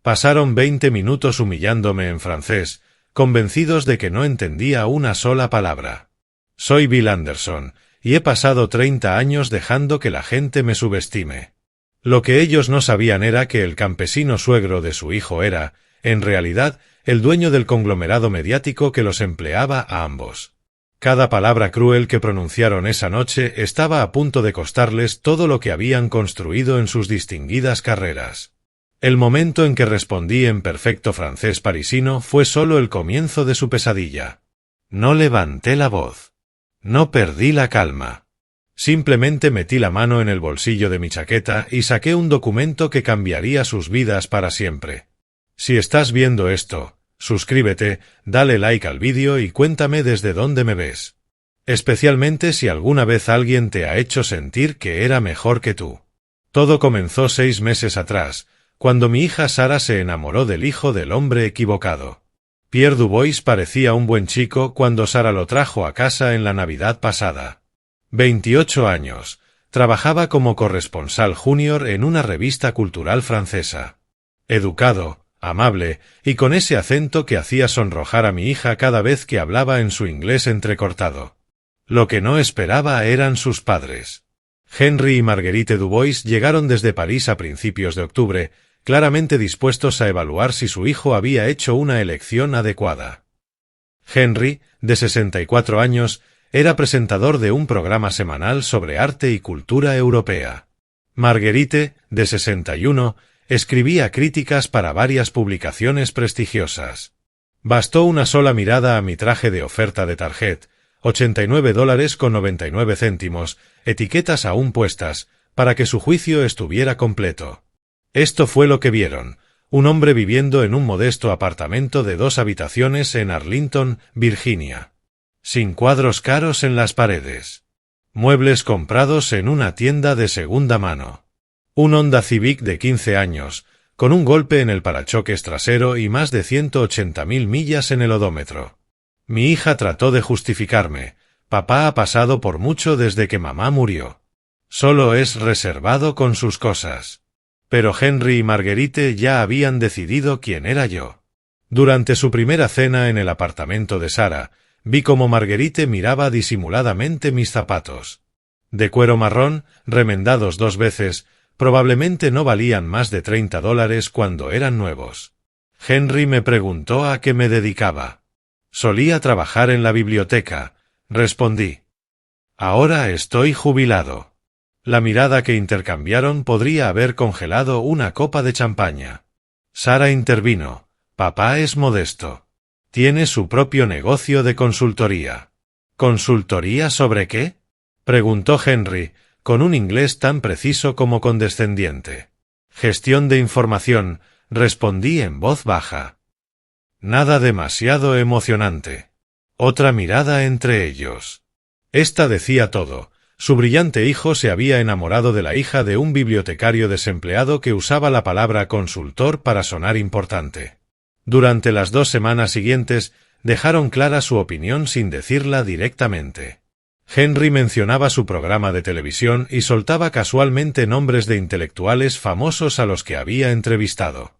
Pasaron 20 minutos humillándome en francés, convencidos de que no entendía una sola palabra. Soy Bill Anderson, y he pasado 30 años dejando que la gente me subestime. Lo que ellos no sabían era que el campesino suegro de su hijo era, en realidad, el dueño del conglomerado mediático que los empleaba a ambos. Cada palabra cruel que pronunciaron esa noche estaba a punto de costarles todo lo que habían construido en sus distinguidas carreras. El momento en que respondí en perfecto francés parisino fue solo el comienzo de su pesadilla. No levanté la voz. No perdí la calma. Simplemente metí la mano en el bolsillo de mi chaqueta y saqué un documento que cambiaría sus vidas para siempre. Si estás viendo esto, suscríbete, dale like al vídeo y cuéntame desde dónde me ves. Especialmente si alguna vez alguien te ha hecho sentir que era mejor que tú. Todo comenzó 6 meses atrás, cuando mi hija Sara se enamoró del hijo del hombre equivocado. Pierre Dubois parecía un buen chico cuando Sara lo trajo a casa en la Navidad pasada. 28 años, trabajaba como corresponsal junior en una revista cultural francesa. Educado, amable, y con ese acento que hacía sonrojar a mi hija cada vez que hablaba en su inglés entrecortado. Lo que no esperaba eran sus padres. Henry y Marguerite Dubois llegaron desde París a principios de octubre, claramente dispuestos a evaluar si su hijo había hecho una elección adecuada. Henry, de 64 años, era presentador de un programa semanal sobre arte y cultura europea. Marguerite, de 61, escribía críticas para varias publicaciones prestigiosas. Bastó una sola mirada a mi traje de oferta de Target, $89,99, etiquetas aún puestas, para que su juicio estuviera completo. Esto fue lo que vieron: un hombre viviendo en un modesto apartamento de 2 habitaciones en Arlington, Virginia. Sin cuadros caros en las paredes. Muebles comprados en una tienda de segunda mano. Un Honda Civic de 15 años, con un golpe en el parachoques trasero y más de 180.000 millas en el odómetro. Mi hija trató de justificarme: papá ha pasado por mucho desde que mamá murió. Solo es reservado con sus cosas. Pero Henry y Marguerite ya habían decidido quién era yo. Durante su primera cena en el apartamento de Sara, vi cómo Marguerite miraba disimuladamente mis zapatos. De cuero marrón, remendados 2 veces, probablemente no valían más de $30 cuando eran nuevos. Henry me preguntó a qué me dedicaba. Solía trabajar en la biblioteca, respondí. Ahora estoy jubilado. La mirada que intercambiaron podría haber congelado una copa de champaña. Sara intervino: papá es modesto. Tiene su propio negocio de consultoría. ¿Consultoría sobre qué?, preguntó Henry, con un inglés tan preciso como condescendiente. Gestión de información, respondí en voz baja. Nada demasiado emocionante. Otra mirada entre ellos. Esta decía todo. Su brillante hijo se había enamorado de la hija de un bibliotecario desempleado que usaba la palabra consultor para sonar importante. Durante las 2 semanas siguientes, dejaron clara su opinión sin decirla directamente. Henry mencionaba su programa de televisión y soltaba casualmente nombres de intelectuales famosos a los que había entrevistado.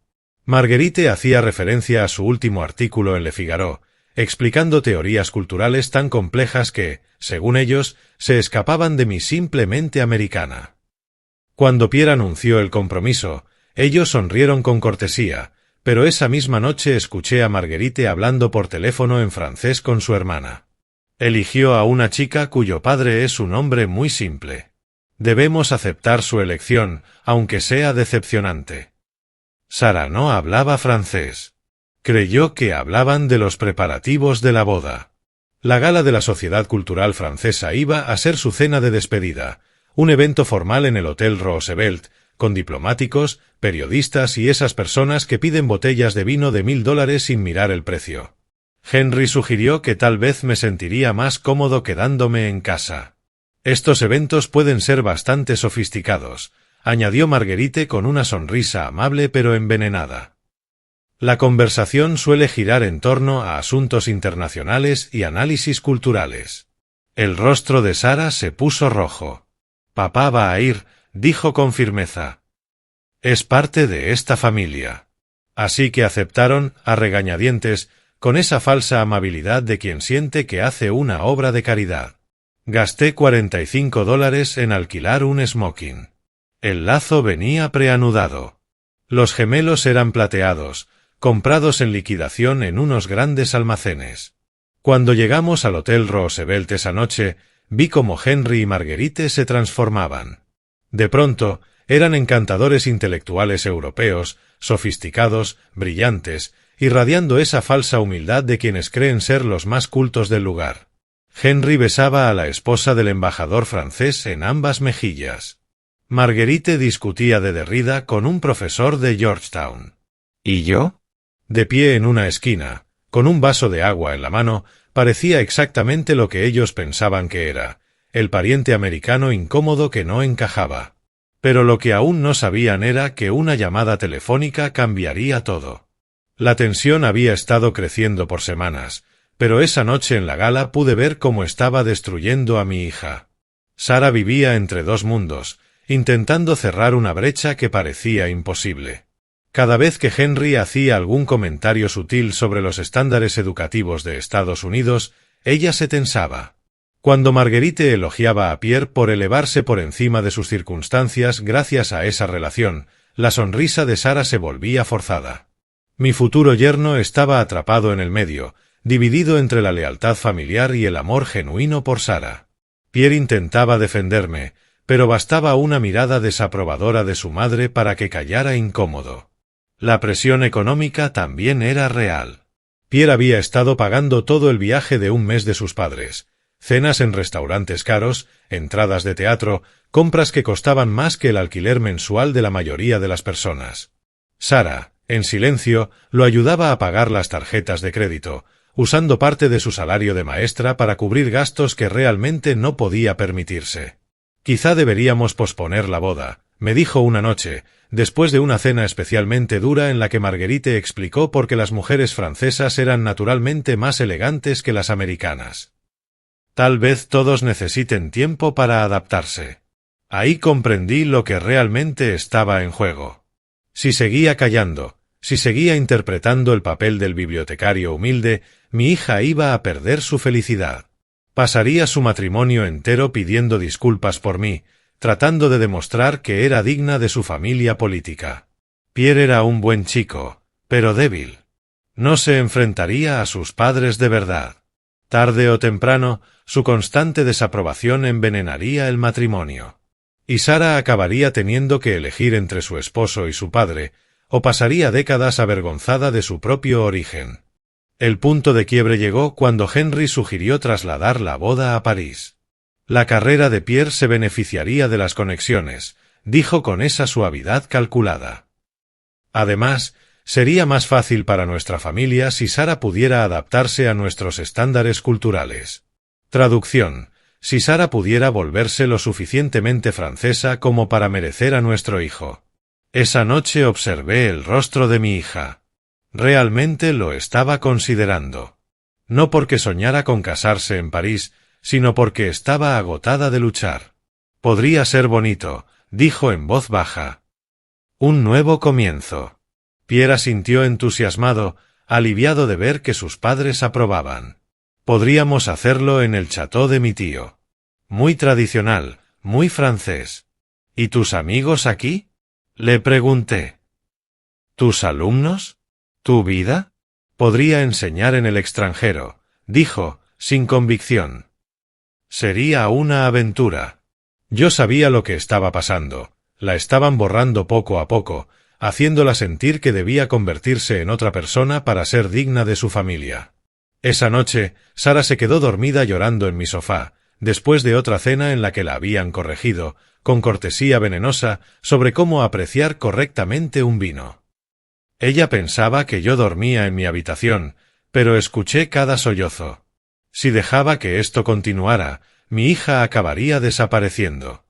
Marguerite hacía referencia a su último artículo en Le Figaro, explicando teorías culturales tan complejas que, según ellos, se escapaban de mi simple mente americana. Cuando Pierre anunció el compromiso, ellos sonrieron con cortesía, pero esa misma noche escuché a Marguerite hablando por teléfono en francés con su hermana. Eligió a una chica cuyo padre es un hombre muy simple. Debemos aceptar su elección, aunque sea decepcionante. Sara no hablaba francés. Creyó que hablaban de los preparativos de la boda. La gala de la Sociedad Cultural Francesa iba a ser su cena de despedida, un evento formal en el Hotel Roosevelt, con diplomáticos, periodistas y esas personas que piden botellas de vino de $1000 sin mirar el precio. Henry sugirió que tal vez me sentiría más cómodo quedándome en casa. Estos eventos pueden ser bastante sofisticados, añadió Marguerite con una sonrisa amable pero envenenada. La conversación suele girar en torno a asuntos internacionales y análisis culturales. El rostro de Sara se puso rojo. Papá va a ir, dijo con firmeza. Es parte de esta familia. Así que aceptaron, a regañadientes, con esa falsa amabilidad de quien siente que hace una obra de caridad. Gasté $45 en alquilar un smoking. El lazo venía preanudado. Los gemelos eran plateados, comprados en liquidación en unos grandes almacenes. Cuando llegamos al Hotel Roosevelt esa noche, vi cómo Henry y Marguerite se transformaban. De pronto, eran encantadores intelectuales europeos, sofisticados, brillantes, irradiando esa falsa humildad de quienes creen ser los más cultos del lugar. Henry besaba a la esposa del embajador francés en ambas mejillas. Marguerite discutía de Derrida con un profesor de Georgetown. ¿Y yo? De pie en una esquina, con un vaso de agua en la mano, parecía exactamente lo que ellos pensaban que era, el pariente americano incómodo que no encajaba. Pero lo que aún no sabían era que una llamada telefónica cambiaría todo. La tensión había estado creciendo por semanas, pero esa noche en la gala pude ver cómo estaba destruyendo a mi hija. Sara vivía entre dos mundos, intentando cerrar una brecha que parecía imposible. Cada vez que Henry hacía algún comentario sutil sobre los estándares educativos de Estados Unidos, ella se tensaba. Cuando Marguerite elogiaba a Pierre por elevarse por encima de sus circunstancias gracias a esa relación, la sonrisa de Sara se volvía forzada. Mi futuro yerno estaba atrapado en el medio, dividido entre la lealtad familiar y el amor genuino por Sara. Pierre intentaba defenderme, pero bastaba una mirada desaprobadora de su madre para que callara incómodo. La presión económica también era real. Pierre había estado pagando todo el viaje de un mes de sus padres, cenas en restaurantes caros, entradas de teatro, compras que costaban más que el alquiler mensual de la mayoría de las personas. Sara, en silencio, lo ayudaba a pagar las tarjetas de crédito, usando parte de su salario de maestra para cubrir gastos que realmente no podía permitirse. Quizá deberíamos posponer la boda, me dijo una noche, después de una cena especialmente dura en la que Marguerite explicó por qué las mujeres francesas eran naturalmente más elegantes que las americanas. Tal vez todos necesiten tiempo para adaptarse. Ahí comprendí lo que realmente estaba en juego. Si seguía callando, si seguía interpretando el papel del bibliotecario humilde, mi hija iba a perder su felicidad. Pasaría su matrimonio entero pidiendo disculpas por mí, tratando de demostrar que era digna de su familia política. Pierre era un buen chico, pero débil. No se enfrentaría a sus padres de verdad. Tarde o temprano, su constante desaprobación envenenaría el matrimonio. Y Sara acabaría teniendo que elegir entre su esposo y su padre, o pasaría décadas avergonzada de su propio origen. El punto de quiebre llegó cuando Henry sugirió trasladar la boda a París. La carrera de Pierre se beneficiaría de las conexiones, dijo con esa suavidad calculada. Además, sería más fácil para nuestra familia si Sara pudiera adaptarse a nuestros estándares culturales. Traducción: si Sara pudiera volverse lo suficientemente francesa como para merecer a nuestro hijo. Esa noche observé el rostro de mi hija. Realmente lo estaba considerando. No porque soñara con casarse en París, sino porque estaba agotada de luchar. Podría ser bonito, dijo en voz baja. Un nuevo comienzo. Pierre asintió entusiasmado, aliviado de ver que sus padres aprobaban. Podríamos hacerlo en el chateau de mi tío. Muy tradicional, muy francés. ¿Y tus amigos aquí? Le pregunté. ¿Tus alumnos? ¿Tu vida? Podría enseñar en el extranjero, dijo, sin convicción. Sería una aventura. Yo sabía lo que estaba pasando. La estaban borrando poco a poco, haciéndola sentir que debía convertirse en otra persona para ser digna de su familia. Esa noche, Sara se quedó dormida llorando en mi sofá, después de otra cena en la que la habían corregido, con cortesía venenosa, sobre cómo apreciar correctamente un vino. Ella pensaba que yo dormía en mi habitación, pero escuché cada sollozo. Si dejaba que esto continuara, mi hija acabaría desapareciendo.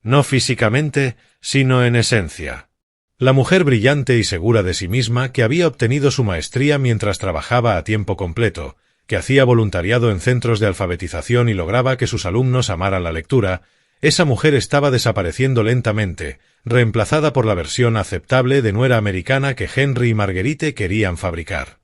No físicamente, sino en esencia. La mujer brillante y segura de sí misma que había obtenido su maestría mientras trabajaba a tiempo completo, que hacía voluntariado en centros de alfabetización y lograba que sus alumnos amaran la lectura, Esa mujer estaba desapareciendo lentamente, reemplazada por la versión aceptable de nuera americana que Henry y Marguerite querían fabricar.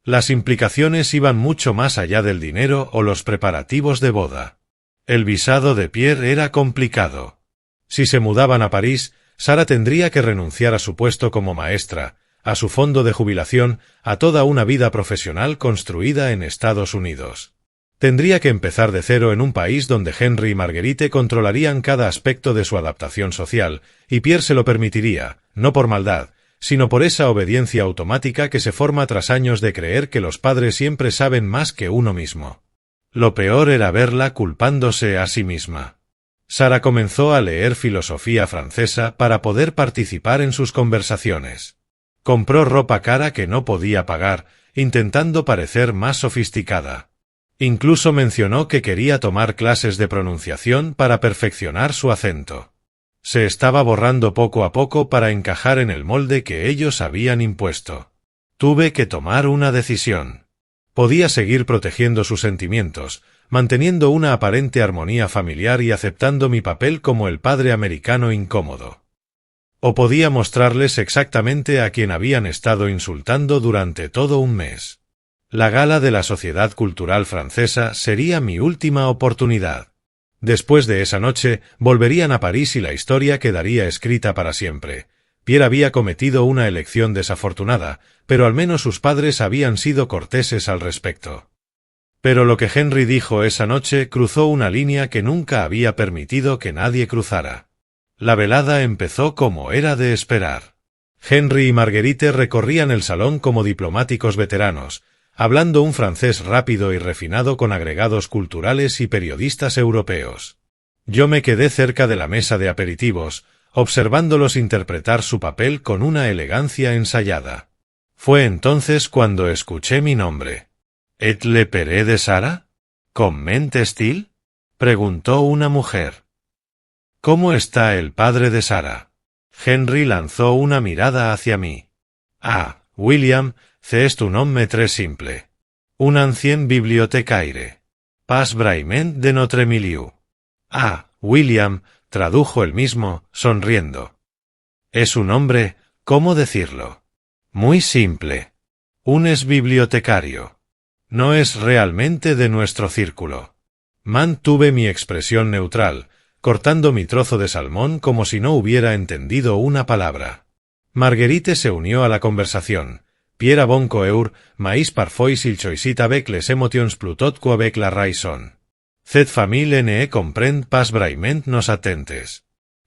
Las implicaciones iban mucho más allá del dinero o los preparativos de boda. El visado de Pierre era complicado. Si se mudaban a París, Sara tendría que renunciar a su puesto como maestra, a su fondo de jubilación, a toda una vida profesional construida en Estados Unidos. Tendría que empezar de cero en un país donde Henry y Marguerite controlarían cada aspecto de su adaptación social, y Pierre se lo permitiría, no por maldad, sino por esa obediencia automática que se forma tras años de creer que los padres siempre saben más que uno mismo. Lo peor era verla culpándose a sí misma. Sara comenzó a leer filosofía francesa para poder participar en sus conversaciones. Compró ropa cara que no podía pagar, intentando parecer más sofisticada. Incluso mencionó que quería tomar clases de pronunciación para perfeccionar su acento. Se estaba borrando poco a poco para encajar en el molde que ellos habían impuesto. Tuve que tomar una decisión. Podía seguir protegiendo sus sentimientos, manteniendo una aparente armonía familiar y aceptando mi papel como el padre americano incómodo. O podía mostrarles exactamente a quien habían estado insultando durante todo un mes. La gala de la Sociedad Cultural Francesa sería mi última oportunidad. Después de esa noche, volverían a París y la historia quedaría escrita para siempre. Pierre había cometido una elección desafortunada, pero al menos sus padres habían sido corteses al respecto. Pero lo que Henry dijo esa noche cruzó una línea que nunca había permitido que nadie cruzara. La velada empezó como era de esperar. Henry y Marguerite recorrían el salón como diplomáticos veteranos, hablando un francés rápido y refinado con agregados culturales y periodistas europeos. Yo me quedé cerca de la mesa de aperitivos, observándolos interpretar su papel con una elegancia ensayada. Fue entonces cuando escuché mi nombre. «¿Et le père de Sara? ¿Commente-t-il?», preguntó una mujer. «¿Cómo está el padre de Sara?». Henry lanzó una mirada hacia mí. «Ah, William, c'est un homme très simple. Un ancien bibliotecaire. Pas vraiment de notre milieu». «Ah, William», tradujo él mismo, sonriendo. «Es un hombre, ¿cómo decirlo? Muy simple. Un ex bibliotecario. No es realmente de nuestro círculo». Mantuve mi expresión neutral, cortando mi trozo de salmón como si no hubiera entendido una palabra. Marguerite se unió a la conversación. «Pierre bon coeur, mais parfois il choisit avec les émotions plutôt qu'avec la raison. Cette famille ne comprend pas vraiment nos attentes».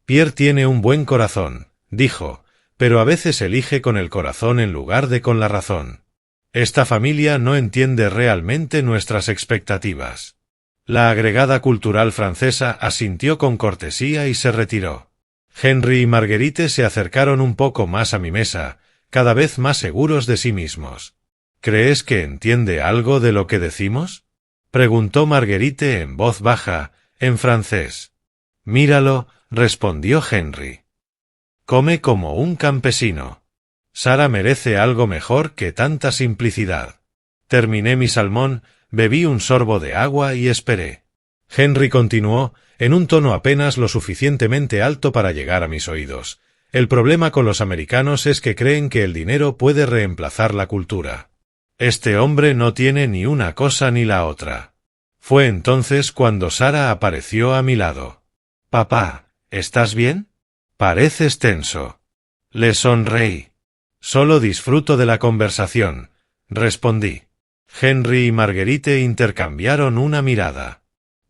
Pierre tiene un buen corazón, dijo, pero a veces elige con el corazón en lugar de con la razón. Esta familia no entiende realmente nuestras expectativas. La agregada cultural francesa asintió con cortesía y se retiró. Henry y Marguerite se acercaron un poco más a mi mesa, cada vez más seguros de sí mismos. «¿Crees que entiende algo de lo que decimos?», preguntó Marguerite en voz baja, en francés. «Míralo», respondió Henry. «Come como un campesino. Sara merece algo mejor que tanta simplicidad». Terminé mi salmón, bebí un sorbo de agua y esperé. Henry continuó, en un tono apenas lo suficientemente alto para llegar a mis oídos. «El problema con los americanos es que creen que el dinero puede reemplazar la cultura. Este hombre no tiene ni una cosa ni la otra». Fue entonces cuando Sara apareció a mi lado. «Papá, ¿estás bien? Pareces tenso». Le sonreí. «Solo disfruto de la conversación», respondí. Henry y Marguerite intercambiaron una mirada.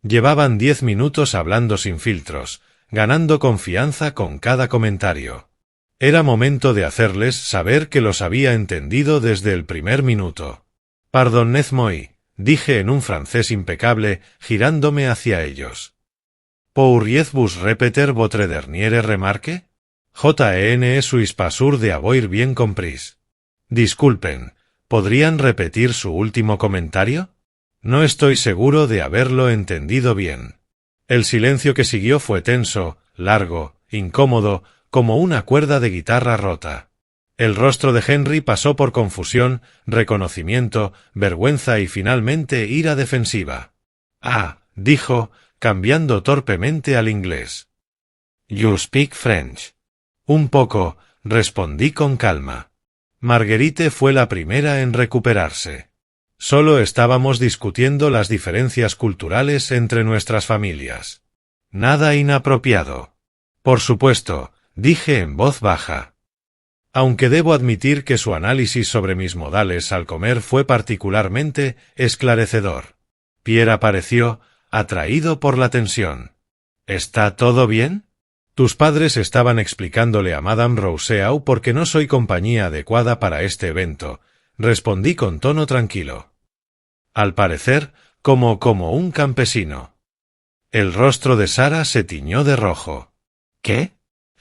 Llevaban 10 minutos hablando sin filtros, ganando confianza con cada comentario. Era momento de hacerles saber que los había entendido desde el primer minuto. «Pardonnez-moi», dije en un francés impecable, girándome hacia ellos. «Pourriez-vous répéter votre dernière remarque? Je suis pas sûr de avoir bien compris». Disculpen, ¿podrían repetir su último comentario? No estoy seguro de haberlo entendido bien. El silencio que siguió fue tenso, largo, incómodo, como una cuerda de guitarra rota. El rostro de Henry pasó por confusión, reconocimiento, vergüenza y finalmente ira defensiva. «Ah», dijo, cambiando torpemente al inglés. You speak French. Un poco, respondí con calma. Marguerite fue la primera en recuperarse. Solo estábamos discutiendo las diferencias culturales entre nuestras familias. Nada inapropiado. Por supuesto, dije en voz baja. Aunque debo admitir que su análisis sobre mis modales al comer fue particularmente esclarecedor. Pierre apareció, atraído por la tensión. ¿Está todo bien? Tus padres estaban explicándole a Madame Rousseau por qué no soy compañía adecuada para este evento, respondí con tono tranquilo. Al parecer, como un campesino. El rostro de Sara se tiñó de rojo. ¿Qué?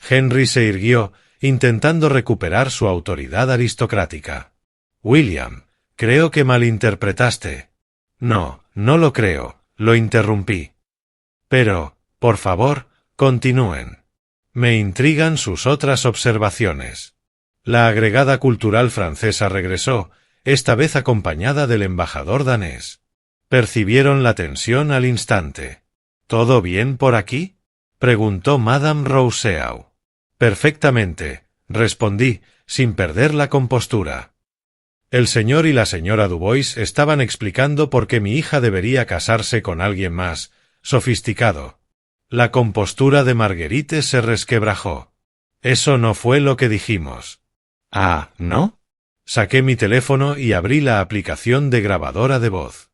Henry se irguió, intentando recuperar su autoridad aristocrática. William, creo que malinterpretaste. No, no lo creo, lo interrumpí. Pero, por favor, continúen. Me intrigan sus otras observaciones. La agregada cultural francesa regresó, esta vez acompañada del embajador danés. Percibieron la tensión al instante. ¿Todo bien por aquí?, preguntó Madame Rousseau. Perfectamente, respondí, sin perder la compostura. El señor y la señora Dubois estaban explicando por qué mi hija debería casarse con alguien más sofisticado. La compostura de Marguerite se resquebrajó. Eso no fue lo que dijimos. Ah, ¿no? Saqué mi teléfono y abrí la aplicación de grabadora de voz.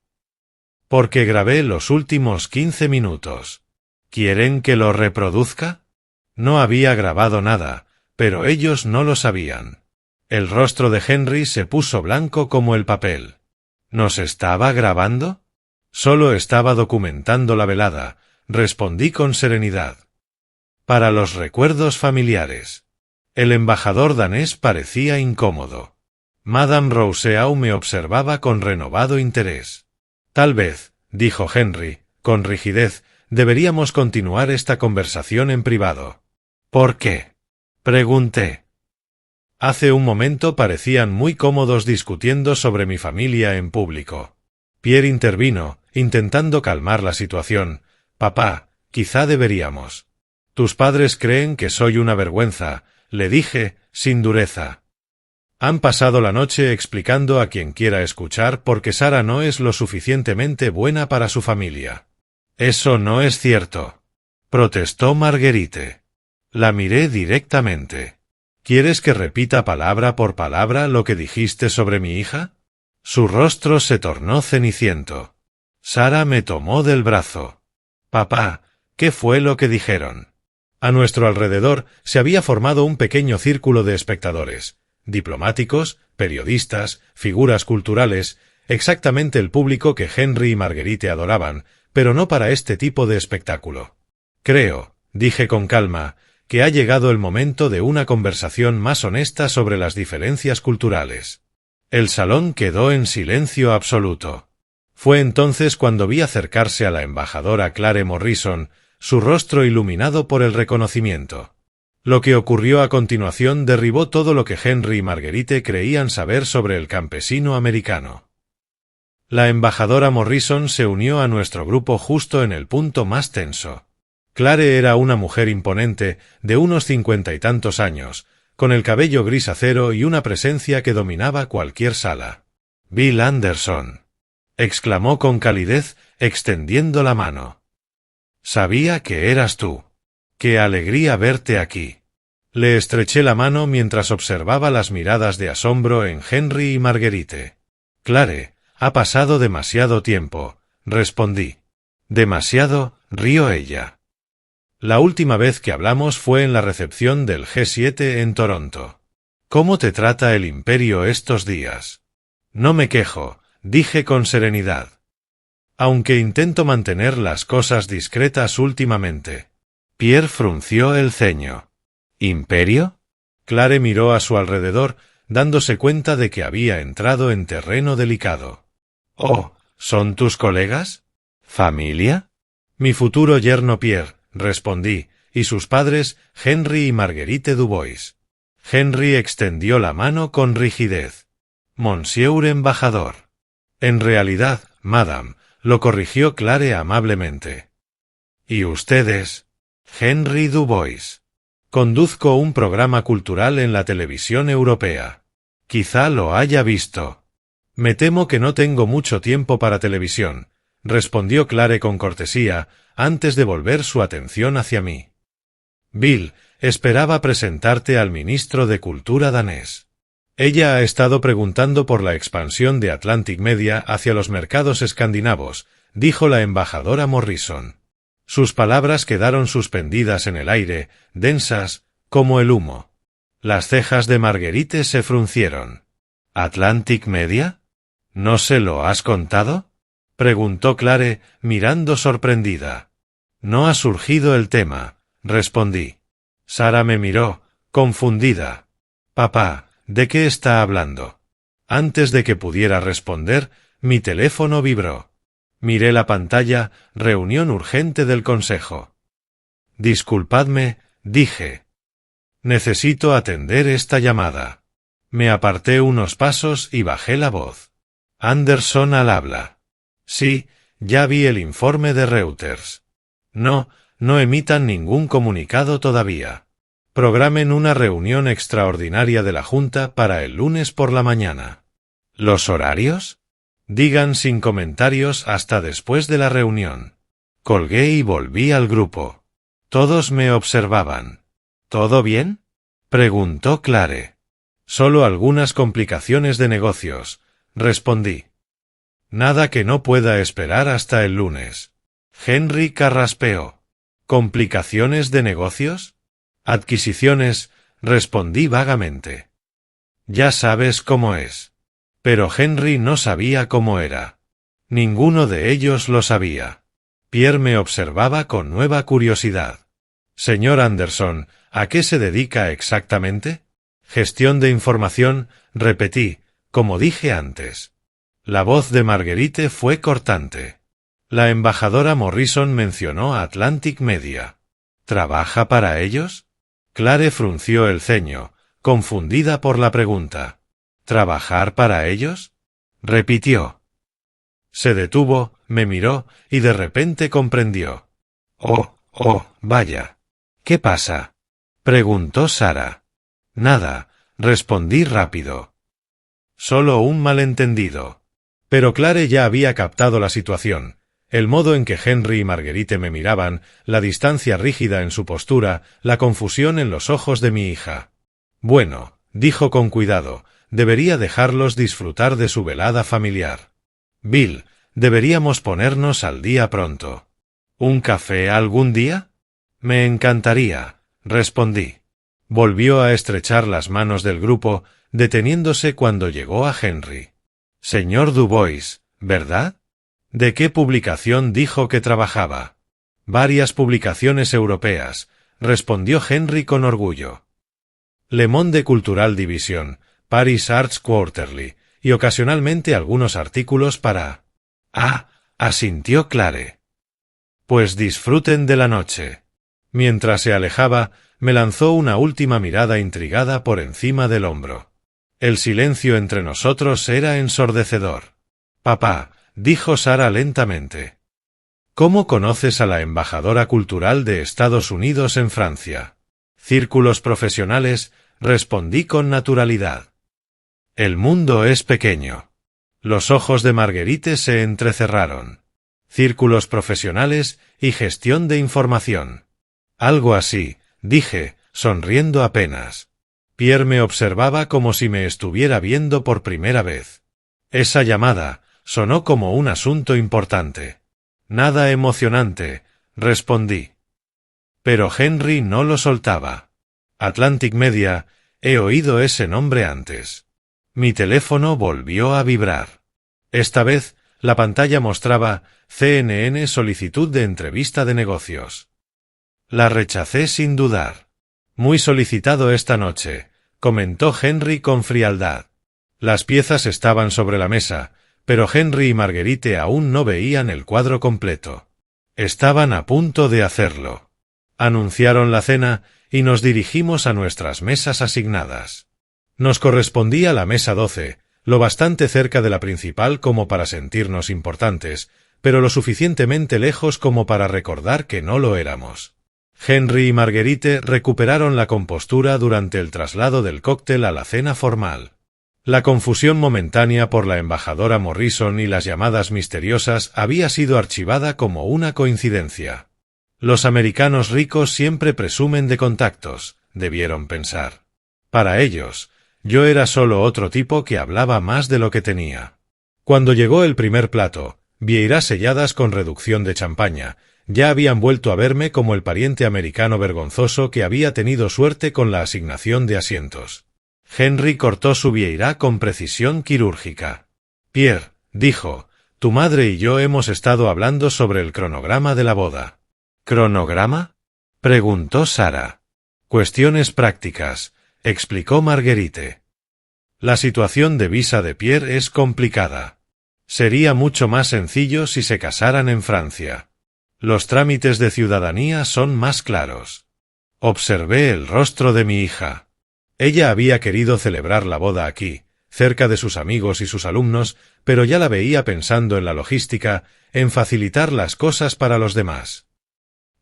Porque grabé los últimos 15 minutos. ¿Quieren que lo reproduzca? No había grabado nada, pero ellos no lo sabían. El rostro de Henry se puso blanco como el papel. ¿Nos estaba grabando? Solo estaba documentando la velada, respondí con serenidad. Para los recuerdos familiares. El embajador danés parecía incómodo. Madame Rousseau me observaba con renovado interés. Tal vez, dijo Henry, con rigidez, deberíamos continuar esta conversación en privado. ¿Por qué?, pregunté. Hace un momento parecían muy cómodos discutiendo sobre mi familia en público. Pierre intervino, intentando calmar la situación. Papá, quizá deberíamos. Tus padres creen que soy una vergüenza, le dije, sin dureza. Han pasado la noche explicando a quien quiera escuchar por qué Sara no es lo suficientemente buena para su familia. Eso no es cierto, protestó Marguerite. La miré directamente. ¿Quieres que repita palabra por palabra lo que dijiste sobre mi hija? Su rostro se tornó ceniciento. Sara me tomó del brazo. Papá, ¿qué fue lo que dijeron? A nuestro alrededor se había formado un pequeño círculo de espectadores, diplomáticos, periodistas, figuras culturales, exactamente el público que Henry y Marguerite adoraban, pero no para este tipo de espectáculo. Creo, dije con calma, que ha llegado el momento de una conversación más honesta sobre las diferencias culturales. El salón quedó en silencio absoluto. Fue entonces cuando vi acercarse a la embajadora Clare Morrison, su rostro iluminado por el reconocimiento. Lo que ocurrió a continuación derribó todo lo que Henry y Marguerite creían saber sobre el campesino americano. La embajadora Morrison se unió a nuestro grupo justo en el punto más tenso. Clare era una mujer imponente, de unos 50 y tantos años, con el cabello gris acero y una presencia que dominaba cualquier sala. Bill Anderson, exclamó con calidez, extendiendo la mano. Sabía que eras tú. ¡Qué alegría verte aquí! Le estreché la mano mientras observaba las miradas de asombro en Henry y Marguerite. Clare, ha pasado demasiado tiempo, respondí. Demasiado, rió ella. La última vez que hablamos fue en la recepción del G7 en Toronto. ¿Cómo te trata el imperio estos días? No me quejo, dije con serenidad. Aunque intento mantener las cosas discretas últimamente. Pierre frunció el ceño. ¿Imperio? Clare miró a su alrededor, dándose cuenta de que había entrado en terreno delicado. Oh, ¿son tus colegas? ¿Familia? Mi futuro yerno Pierre, respondí, y sus padres, Henry y Marguerite Dubois. Henry extendió la mano con rigidez. Monsieur embajador. En realidad, madame, lo corrigió Clare amablemente. ¿Y ustedes? Henry Dubois. Conduzco un programa cultural en la televisión europea. Quizá lo haya visto. Me temo que no tengo mucho tiempo para televisión, respondió Clare con cortesía, antes de volver su atención hacia mí. Bill, esperaba presentarte al ministro de Cultura danés. Ella ha estado preguntando por la expansión de Atlantic Media hacia los mercados escandinavos, dijo la embajadora Morrison. Sus palabras quedaron suspendidas en el aire, densas, como el humo. Las cejas de Marguerite se fruncieron. ¿Atlantic Media? ¿No se lo has contado? Preguntó Clare, mirando sorprendida. No ha surgido el tema, respondí. Sara me miró, confundida. Papá, ¿de qué está hablando? Antes de que pudiera responder, mi teléfono vibró. Miré la pantalla, reunión urgente del consejo. Disculpadme, dije. Necesito atender esta llamada. Me aparté unos pasos y bajé la voz. Anderson al habla. Sí, ya vi el informe de Reuters. No emitan ningún comunicado todavía. Programen una reunión extraordinaria de la Junta para el lunes por la mañana. ¿Los horarios? Digan sin comentarios hasta después de la reunión. Colgué y volví al grupo. Todos me observaban. ¿Todo bien? Preguntó Clare. Solo algunas complicaciones de negocios, respondí. Nada que no pueda esperar hasta el lunes. Henry carraspeó. ¿Complicaciones de negocios? Adquisiciones, respondí vagamente. Ya sabes cómo es. Pero Henry no sabía cómo era. Ninguno de ellos lo sabía. Pierre me observaba con nueva curiosidad. Señor Anderson, ¿a qué se dedica exactamente? Gestión de información, repetí, como dije antes. La voz de Marguerite fue cortante. La embajadora Morrison mencionó a Atlantic Media. ¿Trabaja para ellos? Clare frunció el ceño, confundida por la pregunta. ¿Trabajar para ellos? Repitió. Se detuvo, me miró, y de repente comprendió. Oh, vaya. ¿Qué pasa? Preguntó Sara. Nada, respondí rápido. Solo un malentendido. Pero Clare ya había captado la situación. El modo en que Henry y Marguerite me miraban, la distancia rígida en su postura, la confusión en los ojos de mi hija. Bueno, dijo con cuidado, debería dejarlos disfrutar de su velada familiar. Bill, deberíamos ponernos al día pronto. ¿Un café algún día? Me encantaría, respondí. Volvió a estrechar las manos del grupo, deteniéndose cuando llegó a Henry. Señor Dubois, ¿verdad? ¿De qué publicación dijo que trabajaba? Varias publicaciones europeas, respondió Henry con orgullo. Le Monde Cultural Division, Paris Arts Quarterly, y ocasionalmente algunos artículos para... Ah, asintió Clare. Pues disfruten de la noche. Mientras se alejaba, me lanzó una última mirada intrigada por encima del hombro. El silencio entre nosotros era ensordecedor. Papá, dijo Sara lentamente. ¿Cómo conoces a la embajadora cultural de Estados Unidos en Francia? Círculos profesionales, respondí con naturalidad. El mundo es pequeño. Los ojos de Marguerite se entrecerraron. Círculos profesionales y gestión de información. Algo así, dije, sonriendo apenas. Pierre me observaba como si me estuviera viendo por primera vez. Esa llamada sonó como un asunto importante. Nada emocionante, respondí. Pero Henry no lo soltaba. Atlantic Media, he oído ese nombre antes. Mi teléfono volvió a vibrar. Esta vez, la pantalla mostraba CNN solicitud de entrevista de negocios. La rechacé sin dudar. Muy solicitado esta noche, comentó Henry con frialdad. Las piezas estaban sobre la mesa, pero Henry y Marguerite aún no veían el cuadro completo. Estaban a punto de hacerlo. Anunciaron la cena y nos dirigimos a nuestras mesas asignadas. Nos correspondía la mesa 12, lo bastante cerca de la principal como para sentirnos importantes, pero lo suficientemente lejos como para recordar que no lo éramos. Henry y Marguerite recuperaron la compostura durante el traslado del cóctel a la cena formal. La confusión momentánea por la embajadora Morrison y las llamadas misteriosas había sido archivada como una coincidencia. Los americanos ricos siempre presumen de contactos, debieron pensar. Para ellos, yo era solo otro tipo que hablaba más de lo que tenía. Cuando llegó el primer plato, vieirás selladas con reducción de champaña, ya habían vuelto a verme como el pariente americano vergonzoso que había tenido suerte con la asignación de asientos. Henry cortó su vieira con precisión quirúrgica. Pierre, dijo, tu madre y yo hemos estado hablando sobre el cronograma de la boda. ¿Cronograma? Preguntó Sara. Cuestiones prácticas, explicó Marguerite. La situación de visa de Pierre es complicada. Sería mucho más sencillo si se casaran en Francia. Los trámites de ciudadanía son más claros. Observé el rostro de mi hija. Ella había querido celebrar la boda aquí, cerca de sus amigos y sus alumnos, pero ya la veía pensando en la logística, en facilitar las cosas para los demás.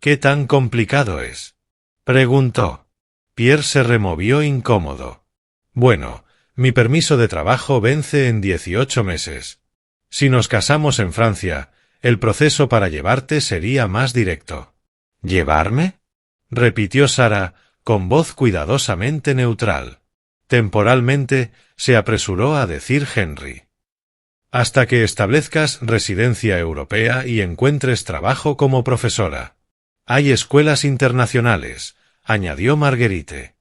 ¿Qué tan complicado es? Preguntó. Pierre se removió incómodo. Bueno, mi permiso de trabajo vence en 18 meses. Si nos casamos en Francia, el proceso para llevarte sería más directo. ¿Llevarme? Repitió Sara, con voz cuidadosamente neutral. Temporalmente, se apresuró a decir Henry. Hasta que establezcas residencia europea y encuentres trabajo como profesora. Hay escuelas internacionales, añadió Marguerite.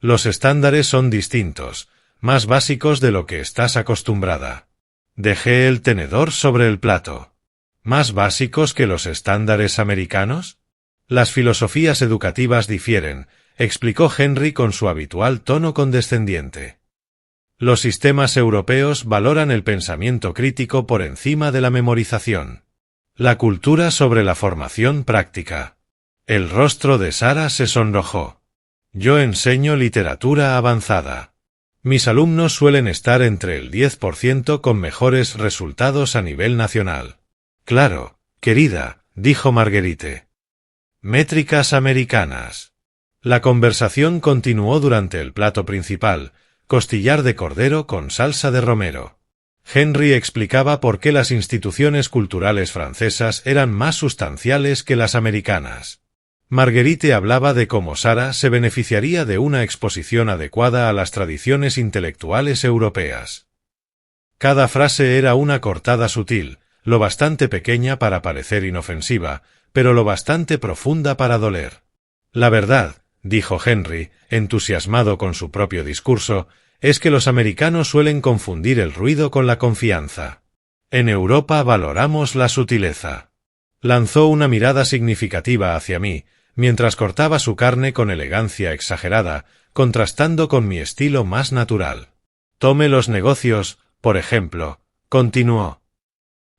Los estándares son distintos, más básicos de lo que estás acostumbrada. Dejé el tenedor sobre el plato. ¿Más básicos que los estándares americanos? Las filosofías educativas difieren, explicó Henry con su habitual tono condescendiente. Los sistemas europeos valoran el pensamiento crítico por encima de la memorización. La cultura sobre la formación práctica. El rostro de Sara se sonrojó. Yo enseño literatura avanzada. Mis alumnos suelen estar entre el 10% con mejores resultados a nivel nacional. Claro, querida, dijo Marguerite. Métricas americanas. La conversación continuó durante el plato principal, costillar de cordero con salsa de romero. Henry explicaba por qué las instituciones culturales francesas eran más sustanciales que las americanas. Marguerite hablaba de cómo Sara se beneficiaría de una exposición adecuada a las tradiciones intelectuales europeas. Cada frase era una cortada sutil, lo bastante pequeña para parecer inofensiva, pero lo bastante profunda para doler. La verdad, dijo Henry, entusiasmado con su propio discurso, es que los americanos suelen confundir el ruido con la confianza. En Europa valoramos la sutileza. Lanzó una mirada significativa hacia mí, mientras cortaba su carne con elegancia exagerada, contrastando con mi estilo más natural. Tome los negocios, por ejemplo, continuó.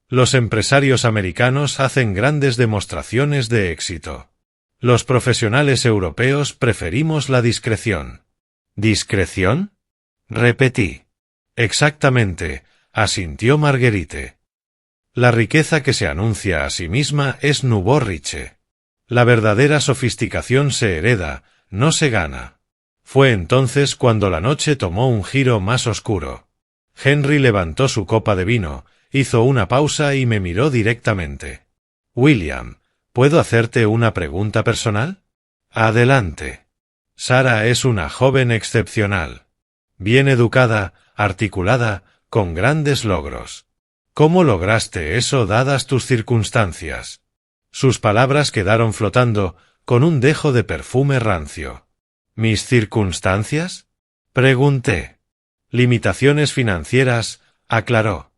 Los empresarios americanos hacen grandes demostraciones de éxito. Los profesionales europeos preferimos la discreción. ¿Discreción? Repetí. Exactamente, asintió Marguerite. La riqueza que se anuncia a sí misma es nouveau riche. La verdadera sofisticación se hereda, no se gana. Fue entonces cuando la noche tomó un giro más oscuro. Henry levantó su copa de vino, hizo una pausa y me miró directamente. William, ¿puedo hacerte una pregunta personal? Adelante. Sara es una joven excepcional. Bien educada, articulada, con grandes logros. ¿Cómo lograste eso dadas tus circunstancias? Sus palabras quedaron flotando, con un dejo de perfume rancio. ¿Mis circunstancias? Pregunté. Limitaciones financieras, aclaró.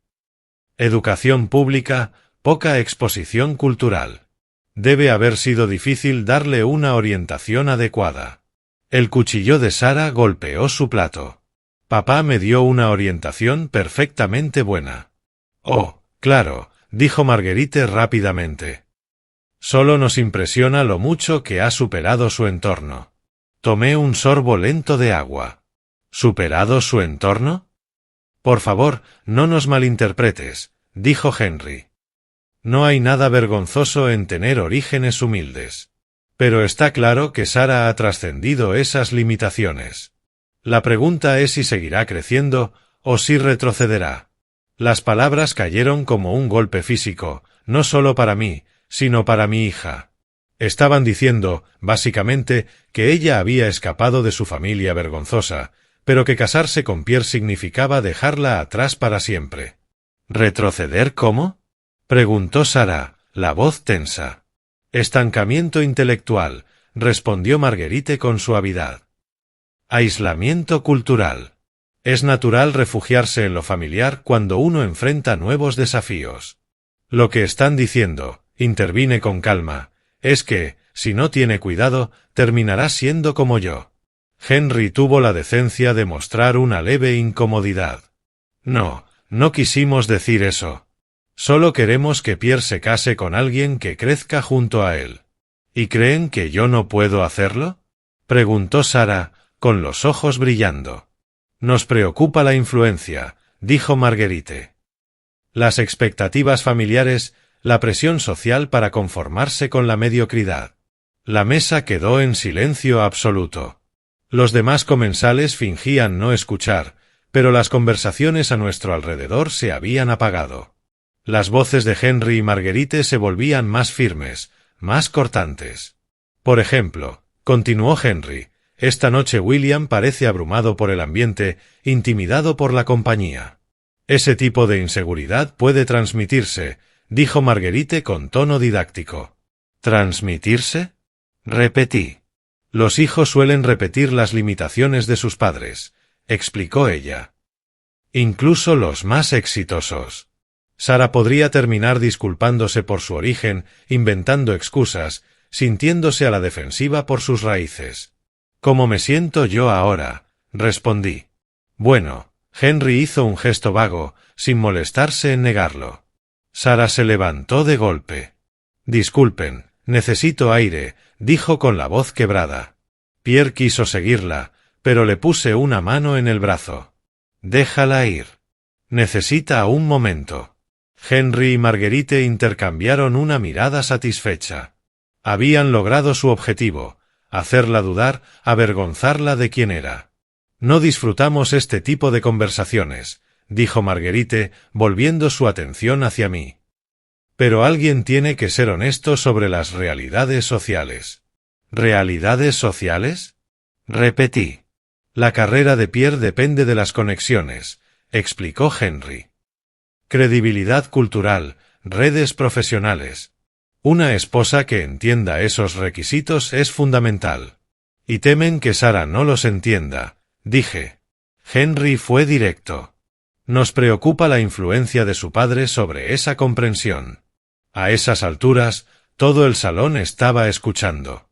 Educación pública, poca exposición cultural. Debe haber sido difícil darle una orientación adecuada. El cuchillo de Sara golpeó su plato. Papá me dio una orientación perfectamente buena. Oh, claro, dijo Marguerite rápidamente. Solo nos impresiona lo mucho que ha superado su entorno. Tomé un sorbo lento de agua. ¿Superado su entorno? Por favor, no nos malinterpretes, dijo Henry. No hay nada vergonzoso en tener orígenes humildes. Pero está claro que Sara ha trascendido esas limitaciones. La pregunta es si seguirá creciendo o si retrocederá. Las palabras cayeron como un golpe físico, no solo para mí, sino para mi hija. Estaban diciendo, básicamente, que ella había escapado de su familia vergonzosa, pero que casarse con Pierre significaba dejarla atrás para siempre. ¿Retroceder cómo?, preguntó Sara, la voz tensa. Estancamiento intelectual, respondió Marguerite con suavidad. Aislamiento cultural. Es natural refugiarse en lo familiar cuando uno enfrenta nuevos desafíos. Lo que están diciendo, intervine con calma, es que, si no tiene cuidado, terminará siendo como yo. Henry tuvo la decencia de mostrar una leve incomodidad. No, no quisimos decir eso. Solo queremos que Pierre se case con alguien que crezca junto a él. ¿Y creen que yo no puedo hacerlo?, preguntó Sara, con los ojos brillando. Nos preocupa la influencia, dijo Marguerite. Las expectativas familiares, la presión social para conformarse con la mediocridad. La mesa quedó en silencio absoluto. Los demás comensales fingían no escuchar, pero las conversaciones a nuestro alrededor se habían apagado. Las voces de Henry y Marguerite se volvían más firmes, más cortantes. Por ejemplo, continuó Henry, esta noche William parece abrumado por el ambiente, intimidado por la compañía. Ese tipo de inseguridad puede transmitirse, dijo Marguerite con tono didáctico. ¿Transmitirse?, repetí. Los hijos suelen repetir las limitaciones de sus padres, explicó ella. Incluso los más exitosos. Sara podría terminar disculpándose por su origen, inventando excusas, sintiéndose a la defensiva por sus raíces. «¿Cómo me siento yo ahora?», respondí. Bueno, Henry hizo un gesto vago, sin molestarse en negarlo. Sara se levantó de golpe. «Disculpen, necesito aire», dijo con la voz quebrada. Pierre quiso seguirla, pero le puse una mano en el brazo. «Déjala ir. Necesita un momento». Henry y Marguerite intercambiaron una mirada satisfecha. Habían logrado su objetivo, hacerla dudar, avergonzarla de quién era. «No disfrutamos este tipo de conversaciones», dijo Marguerite, volviendo su atención hacia mí. «Pero alguien tiene que ser honesto sobre las realidades sociales». «¿Realidades sociales?», repetí. «La carrera de Pierre depende de las conexiones», explicó Henry. «Credibilidad cultural, redes profesionales. Una esposa que entienda esos requisitos es fundamental. Y temen que Sara no los entienda», dije. Henry fue directo. «Nos preocupa la influencia de su padre sobre esa comprensión». A esas alturas, todo el salón estaba escuchando.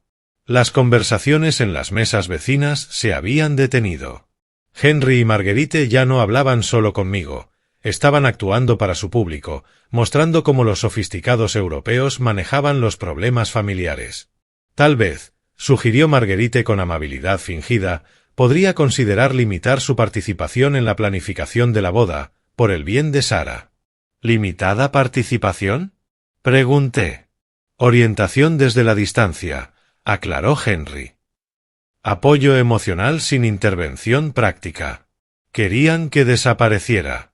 Las conversaciones en las mesas vecinas se habían detenido. Henry y Marguerite ya no hablaban solo conmigo, estaban actuando para su público, mostrando cómo los sofisticados europeos manejaban los problemas familiares. Tal vez, sugirió Marguerite con amabilidad fingida, podría considerar limitar su participación en la planificación de la boda, por el bien de Sara. ¿Limitada participación?, pregunté. «Orientación desde la distancia», aclaró Henry. «Apoyo emocional sin intervención práctica». Querían que desapareciera.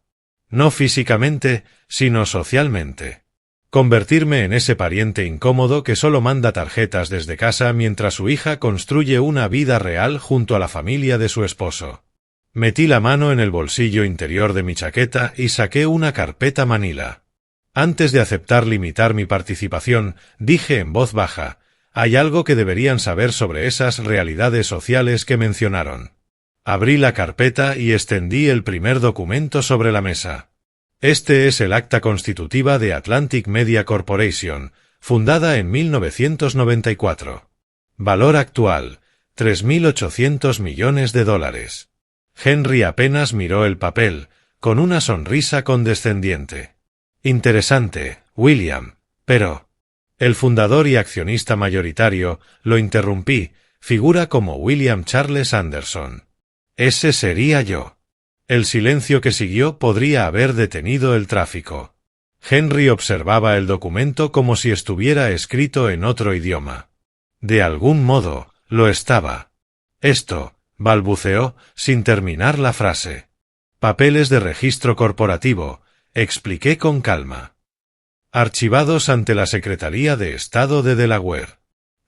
No físicamente, sino socialmente. Convertirme en ese pariente incómodo que solo manda tarjetas desde casa mientras su hija construye una vida real junto a la familia de su esposo. Metí la mano en el bolsillo interior de mi chaqueta y saqué una carpeta manila. Antes de aceptar limitar mi participación, dije en voz baja, «Hay algo que deberían saber sobre esas realidades sociales que mencionaron». Abrí la carpeta y extendí el primer documento sobre la mesa. Este es el acta constitutiva de Atlantic Media Corporation, fundada en 1994. Valor actual, $3.800 millones. Henry apenas miró el papel, con una sonrisa condescendiente. «Interesante, William, pero...». El fundador y accionista mayoritario, lo interrumpí, figura como William Charles Anderson. Ese sería yo. El silencio que siguió podría haber detenido el tráfico. Henry observaba el documento como si estuviera escrito en otro idioma. De algún modo, lo estaba. Esto, balbuceó, sin terminar la frase. Papeles de registro corporativo, expliqué con calma. Archivados ante la Secretaría de Estado de Delaware.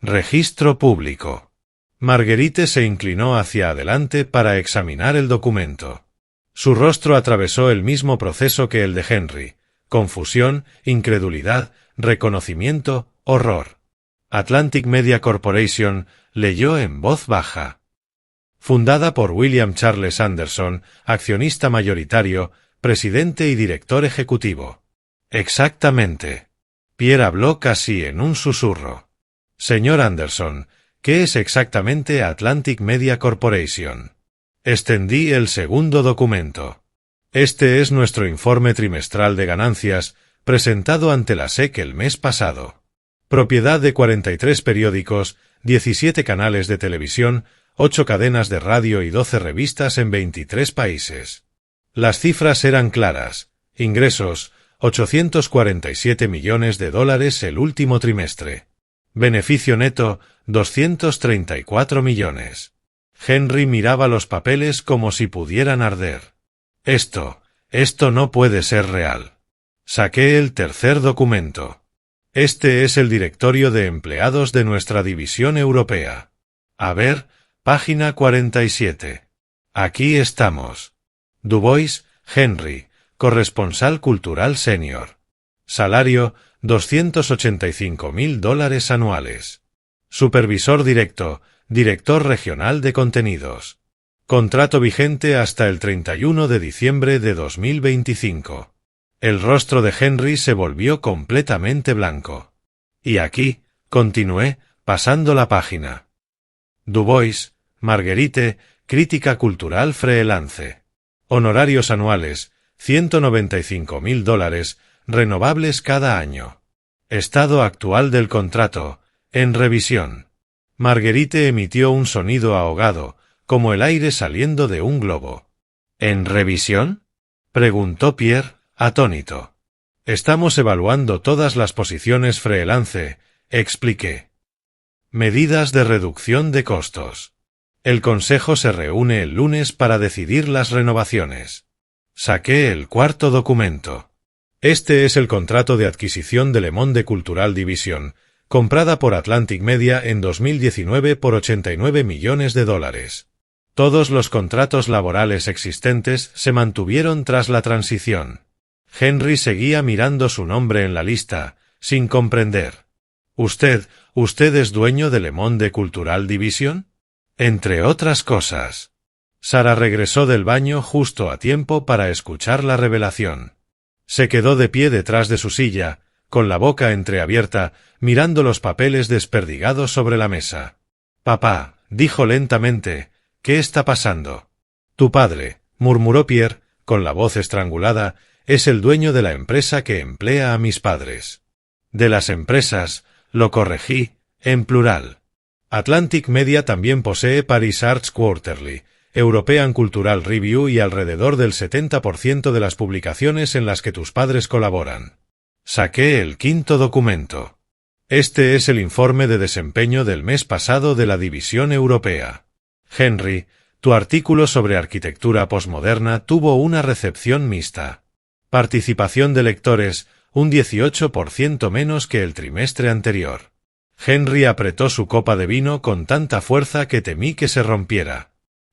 Registro público. Marguerite se inclinó hacia adelante para examinar el documento. Su rostro atravesó el mismo proceso que el de Henry. Confusión, incredulidad, reconocimiento, horror. Atlantic Media Corporation leyó en voz baja. Fundada por William Charles Anderson, accionista mayoritario, presidente y director ejecutivo. Exactamente. Pierre habló casi en un susurro. Señor Anderson, ¿qué es exactamente Atlantic Media Corporation? Extendí el segundo documento. Este es nuestro informe trimestral de ganancias, presentado ante la SEC el mes pasado. Propiedad de 43 periódicos, 17 canales de televisión, 8 cadenas de radio y 12 revistas en 23 países. Las cifras eran claras. Ingresos, $847 millones el último trimestre. Beneficio neto, 234 millones. Henry miraba los papeles como si pudieran arder. Esto no puede ser real. Saqué el tercer documento. Este es el directorio de empleados de nuestra división europea. A ver, página 47. Aquí estamos. Dubois, Henry, corresponsal cultural senior. Salario, $285.000 anuales. Supervisor directo, director regional de contenidos. Contrato vigente hasta el 31 de diciembre de 2025. El rostro de Henry se volvió completamente blanco. Y aquí, continué, pasando la página. Dubois, Marguerite, crítica cultural freelance. Honorarios anuales, $195.000, renovables cada año. Estado actual del contrato, en revisión. Marguerite emitió un sonido ahogado, como el aire saliendo de un globo. ¿En revisión?, preguntó Pierre, atónito. Estamos evaluando todas las posiciones freelance, expliqué. Medidas de reducción de costos. El consejo se reúne el lunes para decidir las renovaciones. Saqué el cuarto documento. Este es el contrato de adquisición de Le Monde Cultural Division, comprada por Atlantic Media en 2019 por $89 millones. Todos los contratos laborales existentes se mantuvieron tras la transición. Henry seguía mirando su nombre en la lista, sin comprender. ¿Usted es dueño de Le Monde Cultural Division? Entre otras cosas. Sara regresó del baño justo a tiempo para escuchar la revelación. Se quedó de pie detrás de su silla, con la boca entreabierta, mirando los papeles desperdigados sobre la mesa. Papá, dijo lentamente, ¿qué está pasando? Tu padre, murmuró Pierre, con la voz estrangulada, es el dueño de la empresa que emplea a mis padres. De las empresas, lo corregí, en plural. Atlantic Media también posee Paris Arts Quarterly, European Cultural Review y alrededor del 70% de las publicaciones en las que tus padres colaboran. Saqué el quinto documento. Este es el informe de desempeño del mes pasado de la división europea. Henry, tu artículo sobre arquitectura posmoderna tuvo una recepción mixta. Participación de lectores, un 18% menos que el trimestre anterior. Henry apretó su copa de vino con tanta fuerza que temí que se rompiera.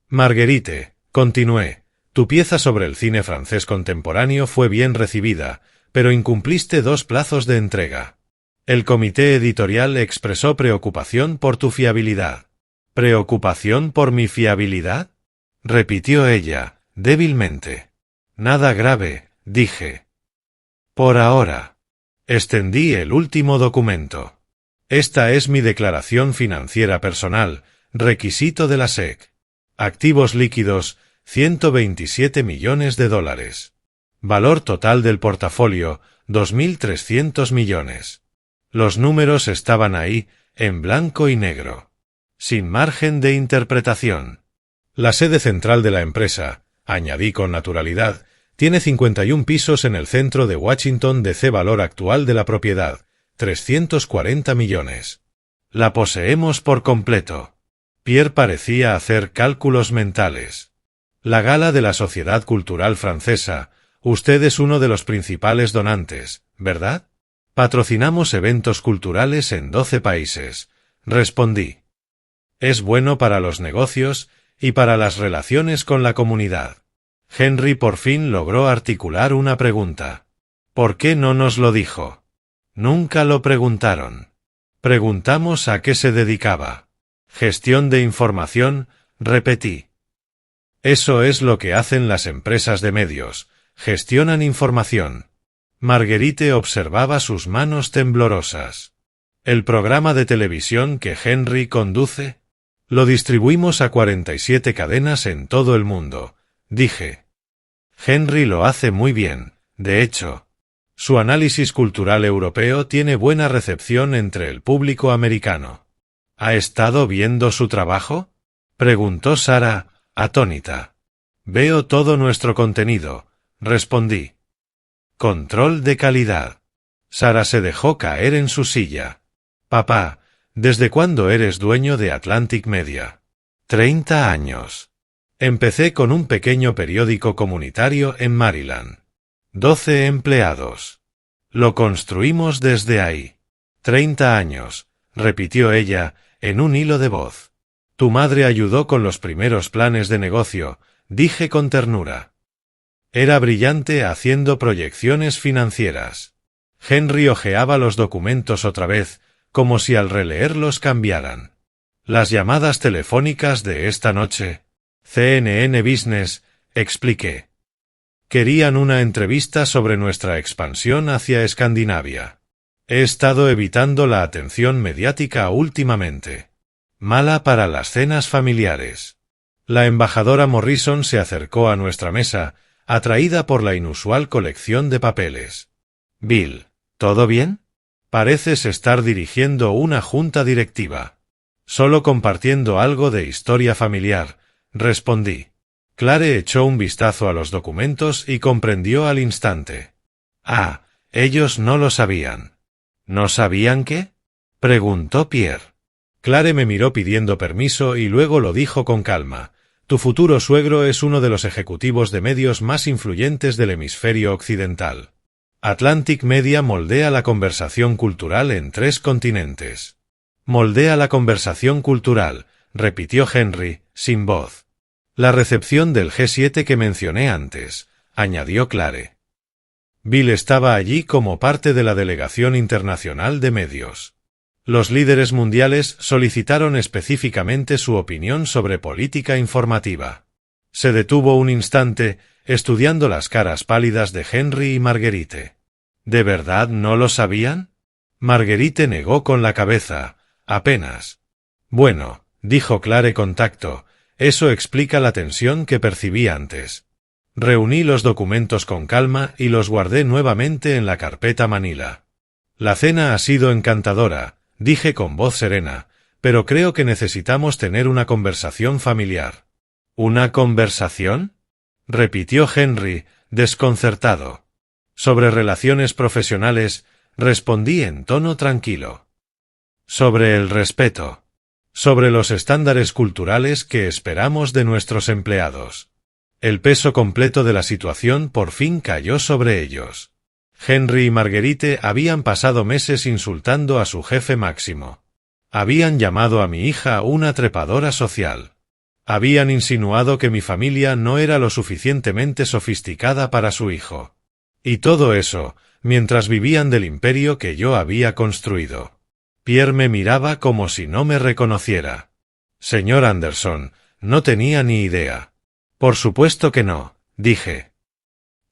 Marguerite, continué, tu pieza sobre el cine francés contemporáneo fue bien recibida, pero incumpliste 2 plazos de entrega. El comité editorial expresó preocupación por tu fiabilidad. ¿Preocupación por mi fiabilidad?, repitió ella, débilmente. Nada grave, dije. Por ahora. Extendí el último documento. Esta es mi declaración financiera personal, requisito de la SEC. Activos líquidos, $127 millones. Valor total del portafolio, 2.300 millones. Los números estaban ahí, en blanco y negro. Sin margen de interpretación. La sede central de la empresa, añadí con naturalidad, Tiene 51 pisos en el centro de Washington, D.C. Valor actual de la propiedad, 340 millones. La poseemos por completo. Pierre parecía hacer cálculos mentales. La gala de la Sociedad Cultural Francesa. Usted es uno de los principales donantes, ¿verdad? Patrocinamos eventos culturales en 12 países, respondí. Es bueno para los negocios y para las relaciones con la comunidad. Henry por fin logró articular una pregunta. ¿Por qué no nos lo dijo? Nunca lo preguntaron. Preguntamos a qué se dedicaba. Gestión de información, repetí. Eso es lo que hacen las empresas de medios, gestionan información. Marguerite observaba sus manos temblorosas. ¿El programa de televisión que Henry conduce? Lo distribuimos a 47 cadenas en todo el mundo, dije. Henry lo hace muy bien, de hecho. Su análisis cultural europeo tiene buena recepción entre el público americano. ¿Ha estado viendo su trabajo? Preguntó Sara, atónita. Veo todo nuestro contenido, respondí. Control de calidad. Sara se dejó caer en su silla. Papá, ¿desde cuándo eres dueño de Atlantic Media? 30 años. Empecé con un pequeño periódico comunitario en Maryland. 12 empleados. Lo construimos desde ahí. 30 años, repitió ella, en un hilo de voz. Tu madre ayudó con los primeros planes de negocio, dije con ternura. Era brillante haciendo proyecciones financieras. Henry hojeaba los documentos otra vez, como si al releerlos cambiaran. Las llamadas telefónicas de esta noche. CNN Business, expliqué. Querían una entrevista sobre nuestra expansión hacia Escandinavia. He estado evitando la atención mediática últimamente. Mala para las cenas familiares. La embajadora Morrison se acercó a nuestra mesa, atraída por la inusual colección de papeles. Bill, ¿todo bien? Pareces estar dirigiendo una junta directiva. Solo compartiendo algo de historia familiar, respondí. Clare echó un vistazo a los documentos y comprendió al instante. Ah, ellos no lo sabían. ¿No sabían qué? Preguntó Pierre. Clare me miró pidiendo permiso y luego lo dijo con calma. Tu futuro suegro es uno de los ejecutivos de medios más influyentes del hemisferio occidental. Atlantic Media moldea la conversación cultural en 3 continentes. Moldea la conversación cultural, repitió Henry, sin voz. La recepción del G7 que mencioné antes, añadió Clare. Bill estaba allí como parte de la delegación internacional de medios. Los líderes mundiales solicitaron específicamente su opinión sobre política informativa. Se detuvo un instante, estudiando las caras pálidas de Henry y Marguerite. ¿De verdad no lo sabían? Marguerite negó con la cabeza, apenas. Bueno, dijo Clare con tacto, eso explica la tensión que percibí antes. Reuní los documentos con calma y los guardé nuevamente en la carpeta Manila. La cena ha sido encantadora, dije con voz serena, pero creo que necesitamos tener una conversación familiar. ¿Una conversación? Repitió Henry, desconcertado. Sobre relaciones profesionales, respondí en tono tranquilo. Sobre el respeto. Sobre los estándares culturales que esperamos de nuestros empleados. El peso completo de la situación por fin cayó sobre ellos. Henry y Marguerite habían pasado meses insultando a su jefe máximo. Habían llamado a mi hija una trepadora social. Habían insinuado que mi familia no era lo suficientemente sofisticada para su hijo. Y todo eso, mientras vivían del imperio que yo había construido. Pierre me miraba como si no me reconociera. Señor Anderson, no tenía ni idea. Por supuesto que no, dije.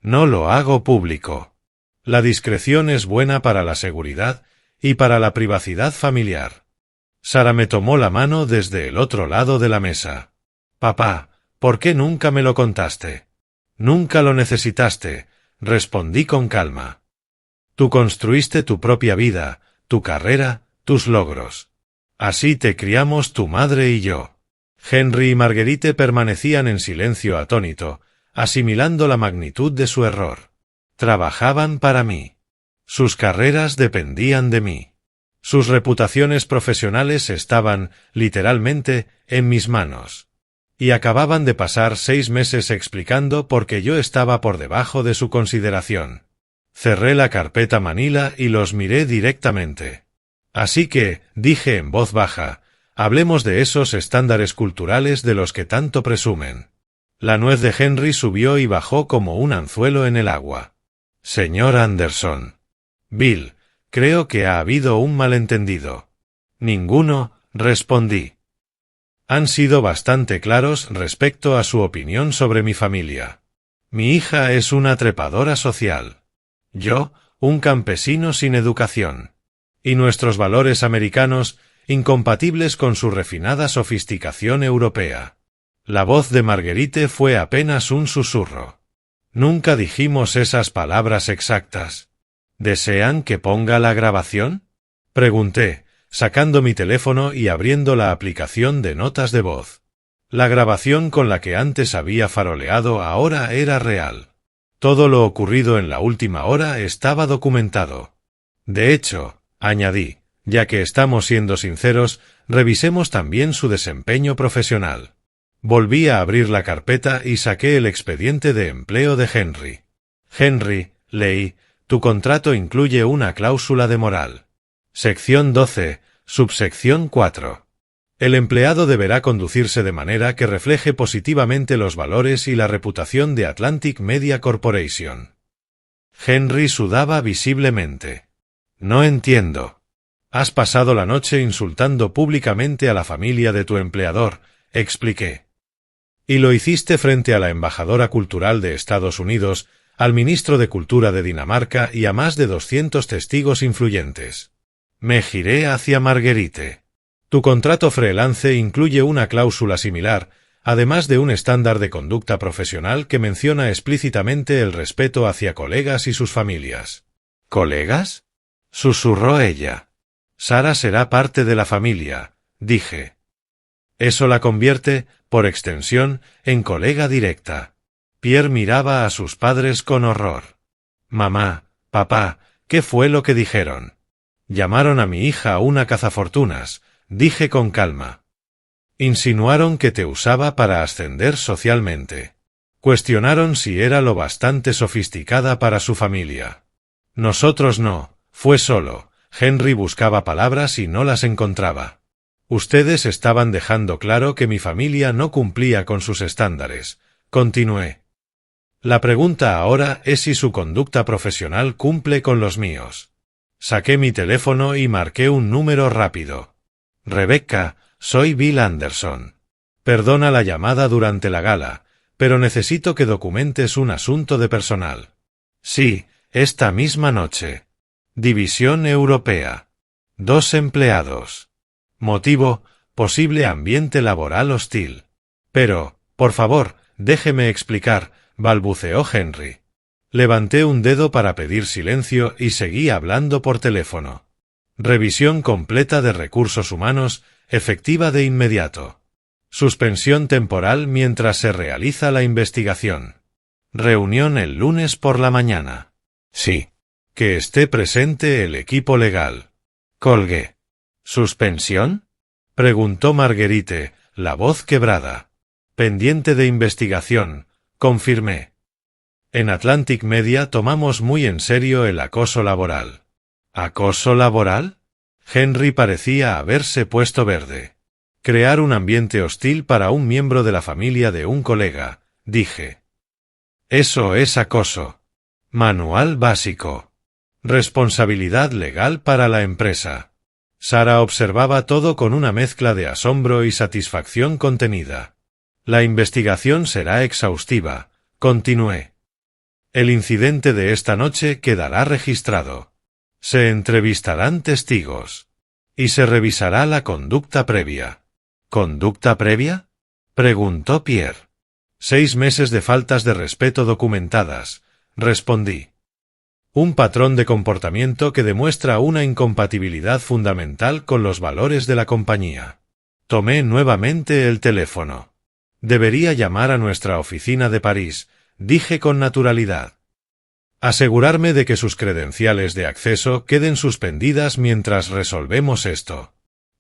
No lo hago público. La discreción es buena para la seguridad y para la privacidad familiar. Sara me tomó la mano desde el otro lado de la mesa. Papá, ¿por qué nunca me lo contaste? Nunca lo necesitaste, respondí con calma. Tú construiste tu propia vida, tu carrera, tus logros. Así te criamos tu madre y yo. Henry y Marguerite permanecían en silencio atónito, asimilando la magnitud de su error. Trabajaban para mí. Sus carreras dependían de mí. Sus reputaciones profesionales estaban, literalmente, en mis manos. Y acababan de pasar 6 meses explicando por qué yo estaba por debajo de su consideración. Cerré la carpeta Manila y los miré directamente. Así que, dije en voz baja, hablemos de esos estándares culturales de los que tanto presumen. La nuez de Henry subió y bajó como un anzuelo en el agua. Señor Anderson. Bill, creo que ha habido un malentendido. Ninguno, respondí. Han sido bastante claros respecto a su opinión sobre mi familia. Mi hija es una trepadora social. Yo, un campesino sin educación. Y nuestros valores americanos, incompatibles con su refinada sofisticación europea. La voz de Marguerite fue apenas un susurro. Nunca dijimos esas palabras exactas. ¿Desean que ponga la grabación? Pregunté, sacando mi teléfono y abriendo la aplicación de notas de voz. La grabación con la que antes había faroleado ahora era real. Todo lo ocurrido en la última hora estaba documentado. De hecho, añadí, ya que estamos siendo sinceros, revisemos también su desempeño profesional. Volví a abrir la carpeta y saqué el expediente de empleo de Henry. Henry, leí, tu contrato incluye una cláusula de moral. Sección 12, subsección 4. El empleado deberá conducirse de manera que refleje positivamente los valores y la reputación de Atlantic Media Corporation. Henry sudaba visiblemente. No entiendo. Has pasado la noche insultando públicamente a la familia de tu empleador, expliqué. Y lo hiciste frente a la embajadora cultural de Estados Unidos, al ministro de Cultura de Dinamarca y a más de 200 testigos influyentes. Me giré hacia Marguerite. Tu contrato freelance incluye una cláusula similar, además de un estándar de conducta profesional que menciona explícitamente el respeto hacia colegas y sus familias. ¿Colegas? Susurró ella. Sara será parte de la familia, dije. Eso la convierte, por extensión, en colega directa. Pierre miraba a sus padres con horror. Mamá, papá, ¿qué fue lo que dijeron? Llamaron a mi hija una cazafortunas, dije con calma. Insinuaron que te usaba para ascender socialmente. Cuestionaron si era lo bastante sofisticada para su familia. Nosotros no, fue solo. Henry buscaba palabras y no las encontraba. Ustedes estaban dejando claro que mi familia no cumplía con sus estándares, continué. La pregunta ahora es si su conducta profesional cumple con los míos. Saqué mi teléfono y marqué un número rápido. Rebecca, soy Bill Anderson. Perdona la llamada durante la gala, pero necesito que documentes un asunto de personal. Sí, esta misma noche. División Europea. 2 empleados. Motivo, posible ambiente laboral hostil. Pero, por favor, déjeme explicar, balbuceó Henry. Levanté un dedo para pedir silencio y seguí hablando por teléfono. Revisión completa de recursos humanos, efectiva de inmediato. Suspensión temporal mientras se realiza la investigación. Reunión el lunes por la mañana. Sí. Que esté presente el equipo legal. Colgué. ¿Suspensión? Preguntó Marguerite, la voz quebrada. Pendiente de investigación, confirmé. En Atlantic Media tomamos muy en serio el acoso laboral. ¿Acoso laboral? Henry parecía haberse puesto verde. Crear un ambiente hostil para un miembro de la familia de un colega, dije. Eso es acoso. Manual básico. Responsabilidad legal para la empresa. Sara observaba todo con una mezcla de asombro y satisfacción contenida. La investigación será exhaustiva, continué. El incidente de esta noche quedará registrado. Se entrevistarán testigos. Y se revisará la conducta previa. ¿Conducta previa? Preguntó Pierre. 6 meses de faltas de respeto documentadas, respondí. Un patrón de comportamiento que demuestra una incompatibilidad fundamental con los valores de la compañía. Tomé nuevamente el teléfono. Debería llamar a nuestra oficina de París, dije con naturalidad. Asegurarme de que sus credenciales de acceso queden suspendidas mientras resolvemos esto.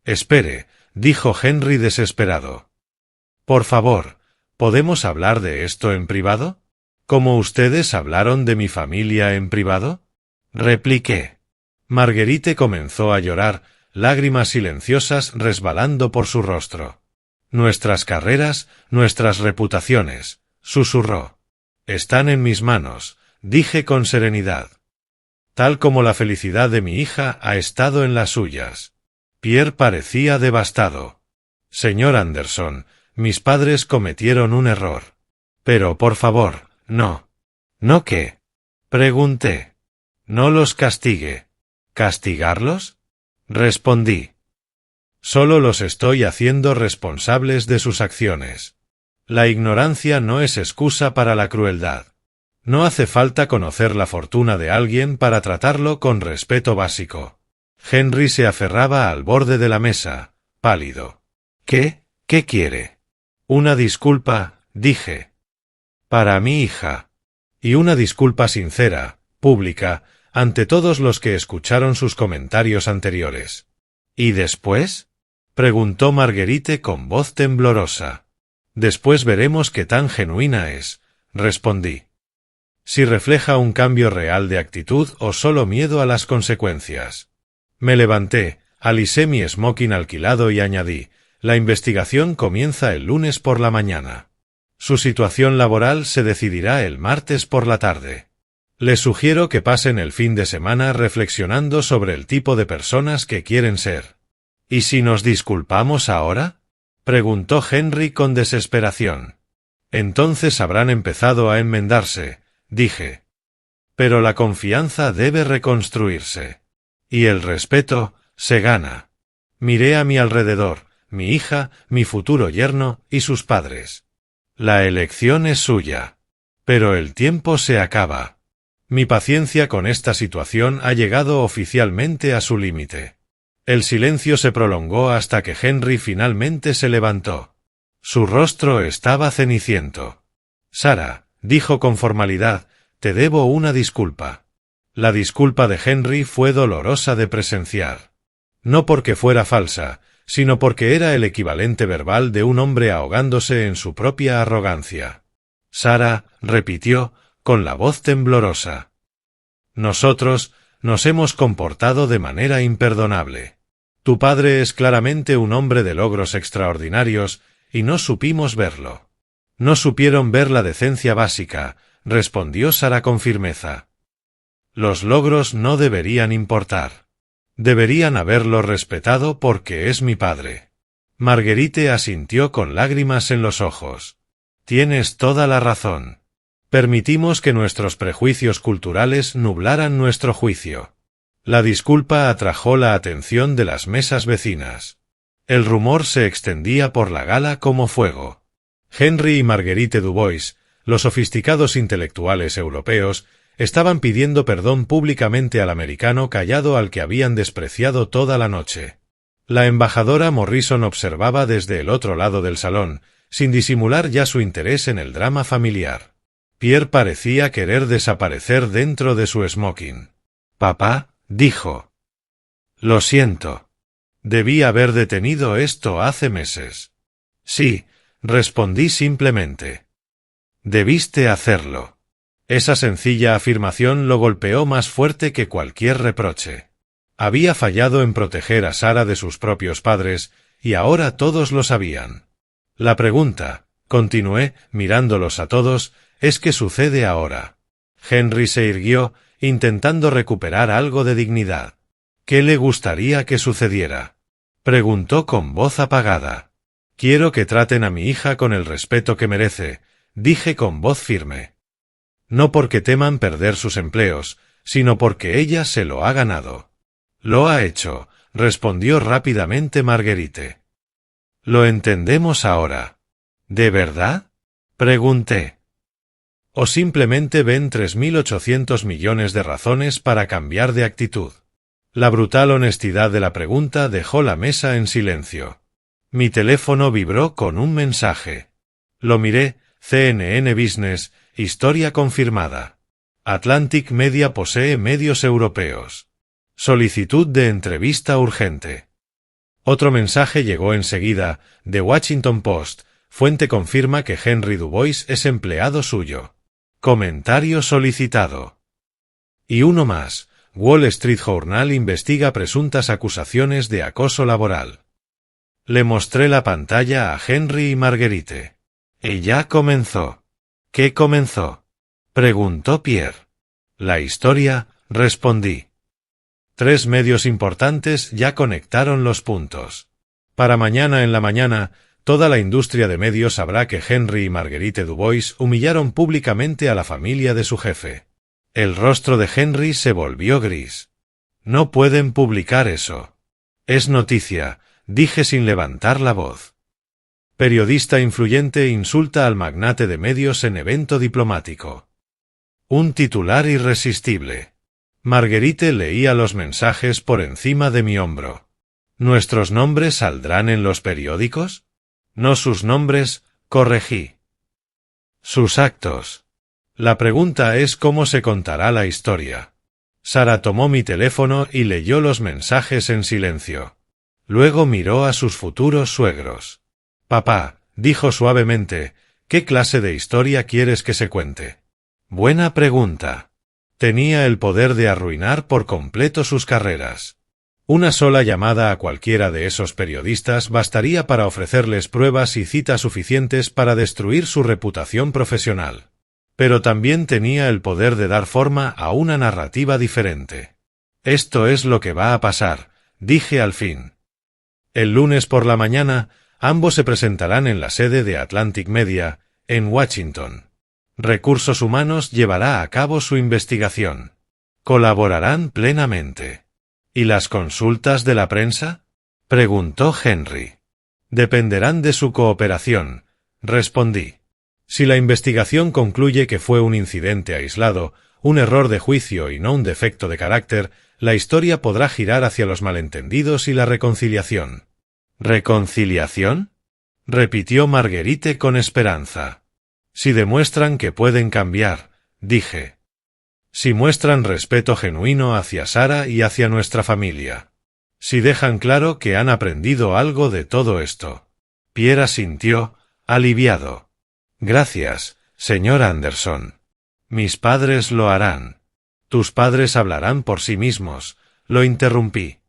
Espere, dijo Henry desesperado. Por favor, ¿podemos hablar de esto en privado? ¿Como ustedes hablaron de mi familia en privado? Repliqué. Marguerite comenzó a llorar, lágrimas silenciosas resbalando por su rostro. Nuestras carreras, nuestras reputaciones, susurró. Están en mis manos, dije con serenidad. Tal como la felicidad de mi hija ha estado en las suyas. Pierre parecía devastado. Señor Anderson, mis padres cometieron un error. Pero por favor, no. ¿No qué? Pregunté. No los castigue. ¿Castigarlos? Respondí. Solo los estoy haciendo responsables de sus acciones. La ignorancia no es excusa para la crueldad. No hace falta conocer la fortuna de alguien para tratarlo con respeto básico. Henry se aferraba al borde de la mesa, pálido. ¿Qué? ¿Qué quiere? Una disculpa, dije. Para mi hija. Y una disculpa sincera, pública, ante todos los que escucharon sus comentarios anteriores. ¿Y después? Preguntó Marguerite con voz temblorosa. Después veremos qué tan genuina es, respondí. Si refleja un cambio real de actitud o solo miedo a las consecuencias. Me levanté, alisé mi smoking alquilado y añadí, la investigación comienza el lunes por la mañana. Su situación laboral se decidirá el martes por la tarde. Les sugiero que pasen el fin de semana reflexionando sobre el tipo de personas que quieren ser. ¿Y si nos disculpamos ahora? Preguntó Henry con desesperación. Entonces habrán empezado a enmendarse, dije. Pero la confianza debe reconstruirse. Y el respeto se gana. Miré a mi alrededor, mi hija, mi futuro yerno y sus padres. La elección es suya. Pero el tiempo se acaba. Mi paciencia con esta situación ha llegado oficialmente a su límite. El silencio se prolongó hasta que Henry finalmente se levantó. Su rostro estaba ceniciento. Sarah, dijo con formalidad, te debo una disculpa. La disculpa de Henry fue dolorosa de presenciar. No porque fuera falsa, sino porque era el equivalente verbal de un hombre ahogándose en su propia arrogancia. Sarah, repitió, con la voz temblorosa. Nosotros nos hemos comportado de manera imperdonable. Tu padre es claramente un hombre de logros extraordinarios, y no supimos verlo. No supieron ver la decencia básica, respondió Sarah con firmeza. Los logros no deberían importar. Deberían haberlo respetado porque es mi padre. Marguerite asintió con lágrimas en los ojos. Tienes toda la razón. Permitimos que nuestros prejuicios culturales nublaran nuestro juicio. La disculpa atrajo la atención de las mesas vecinas. El rumor se extendía por la gala como fuego. Henry y Marguerite Dubois, los sofisticados intelectuales europeos, estaban pidiendo perdón públicamente al americano callado al que habían despreciado toda la noche. La embajadora Morrison observaba desde el otro lado del salón, sin disimular ya su interés en el drama familiar. Pierre parecía querer desaparecer dentro de su smoking. «Papá», dijo. «Lo siento. Debí haber detenido esto hace meses». «Sí», respondí simplemente. «Debiste hacerlo». Esa sencilla afirmación lo golpeó más fuerte que cualquier reproche. Había fallado en proteger a Sarah de sus propios padres, y ahora todos lo sabían. La pregunta, continué, mirándolos a todos, es ¿qué sucede ahora? Henry se irguió, intentando recuperar algo de dignidad. ¿Qué le gustaría que sucediera? Preguntó con voz apagada. Quiero que traten a mi hija con el respeto que merece, dije con voz firme. No porque teman perder sus empleos, sino porque ella se lo ha ganado. Lo ha hecho, respondió rápidamente Marguerite. Lo entendemos ahora. ¿De verdad? Pregunté. ¿O simplemente ven 3.800 millones de razones para cambiar de actitud? La brutal honestidad de la pregunta dejó la mesa en silencio. Mi teléfono vibró con un mensaje. Lo miré, CNN Business, Historia confirmada. Atlantic Media posee medios europeos. Solicitud de entrevista urgente. Otro mensaje llegó enseguida, The Washington Post. Fuente confirma que Henry Dubois es empleado suyo. Comentario solicitado. Y uno más. Wall Street Journal investiga presuntas acusaciones de acoso laboral. Le mostré la pantalla a Henry y Marguerite. Y ya comenzó. ¿Qué comenzó? Preguntó Pierre. La historia, respondí. 3 medios importantes ya conectaron los puntos. Para mañana en la mañana, toda la industria de medios sabrá que Henry y Marguerite Dubois humillaron públicamente a la familia de su jefe. El rostro de Henry se volvió gris. No pueden publicar eso. Es noticia, dije sin levantar la voz. Periodista influyente insulta al magnate de medios en evento diplomático. Un titular irresistible. Marguerite leía los mensajes por encima de mi hombro. ¿Nuestros nombres saldrán en los periódicos? No sus nombres, corregí. Sus actos. La pregunta es cómo se contará la historia. Sara tomó mi teléfono y leyó los mensajes en silencio. Luego miró a sus futuros suegros. Papá, dijo suavemente, ¿qué clase de historia quieres que se cuente? Buena pregunta. Tenía el poder de arruinar por completo sus carreras. Una sola llamada a cualquiera de esos periodistas bastaría para ofrecerles pruebas y citas suficientes para destruir su reputación profesional. Pero también tenía el poder de dar forma a una narrativa diferente. Esto es lo que va a pasar, dije al fin. El lunes por la mañana, ambos se presentarán en la sede de Atlantic Media, en Washington. Recursos Humanos llevará a cabo su investigación. Colaborarán plenamente. ¿Y las consultas de la prensa? Preguntó Henry. Dependerán de su cooperación, respondí. Si la investigación concluye que fue un incidente aislado, un error de juicio y no un defecto de carácter, la historia podrá girar hacia los malentendidos y la reconciliación. ¿Reconciliación? Repitió Marguerite con esperanza. Si demuestran que pueden cambiar, dije. Si muestran respeto genuino hacia Sara y hacia nuestra familia. Si dejan claro que han aprendido algo de todo esto. Pierre asintió, aliviado. Gracias, señor Anderson. Mis padres lo harán. Tus padres hablarán por sí mismos, lo interrumpí.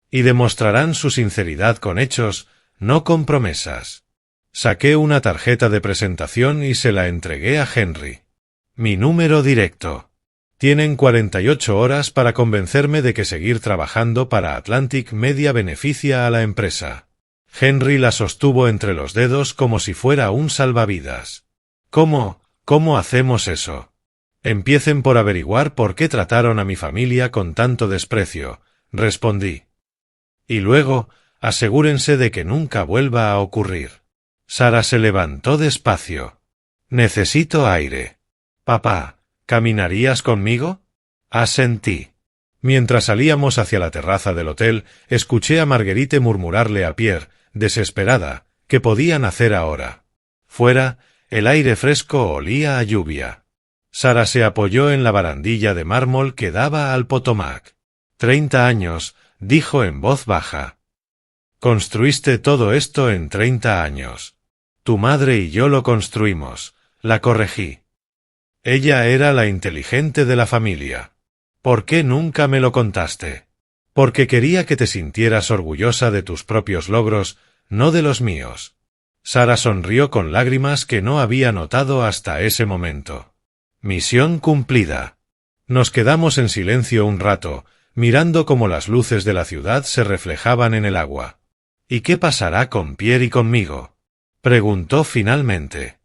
Y demostrarán su sinceridad con hechos, no con promesas. Saqué una tarjeta de presentación y se la entregué a Henry. Mi número directo. Tienen 48 horas para convencerme de que seguir trabajando para Atlantic Media beneficia a la empresa. Henry la sostuvo entre los dedos como si fuera un salvavidas. ¿Cómo hacemos eso? Empiecen por averiguar por qué trataron a mi familia con tanto desprecio, respondí. Y luego, asegúrense de que nunca vuelva a ocurrir. Sara se levantó despacio. Necesito aire. Papá, ¿caminarías conmigo? Asentí. Mientras salíamos hacia la terraza del hotel, escuché a Marguerite murmurarle a Pierre, desesperada, ¿qué podían hacer ahora? Fuera, el aire fresco olía a lluvia. Sara se apoyó en la barandilla de mármol que daba al Potomac. 30 años, dijo en voz baja. Construiste todo esto en 30 años. Tu madre y yo lo construimos, la corregí. Ella era la inteligente de la familia. ¿Por qué nunca me lo contaste? Porque quería que te sintieras orgullosa de tus propios logros, no de los míos. Sara sonrió con lágrimas que no había notado hasta ese momento. Misión cumplida. Nos quedamos en silencio un rato, mirando cómo las luces de la ciudad se reflejaban en el agua. ¿Y qué pasará con Pierre y conmigo? Preguntó finalmente.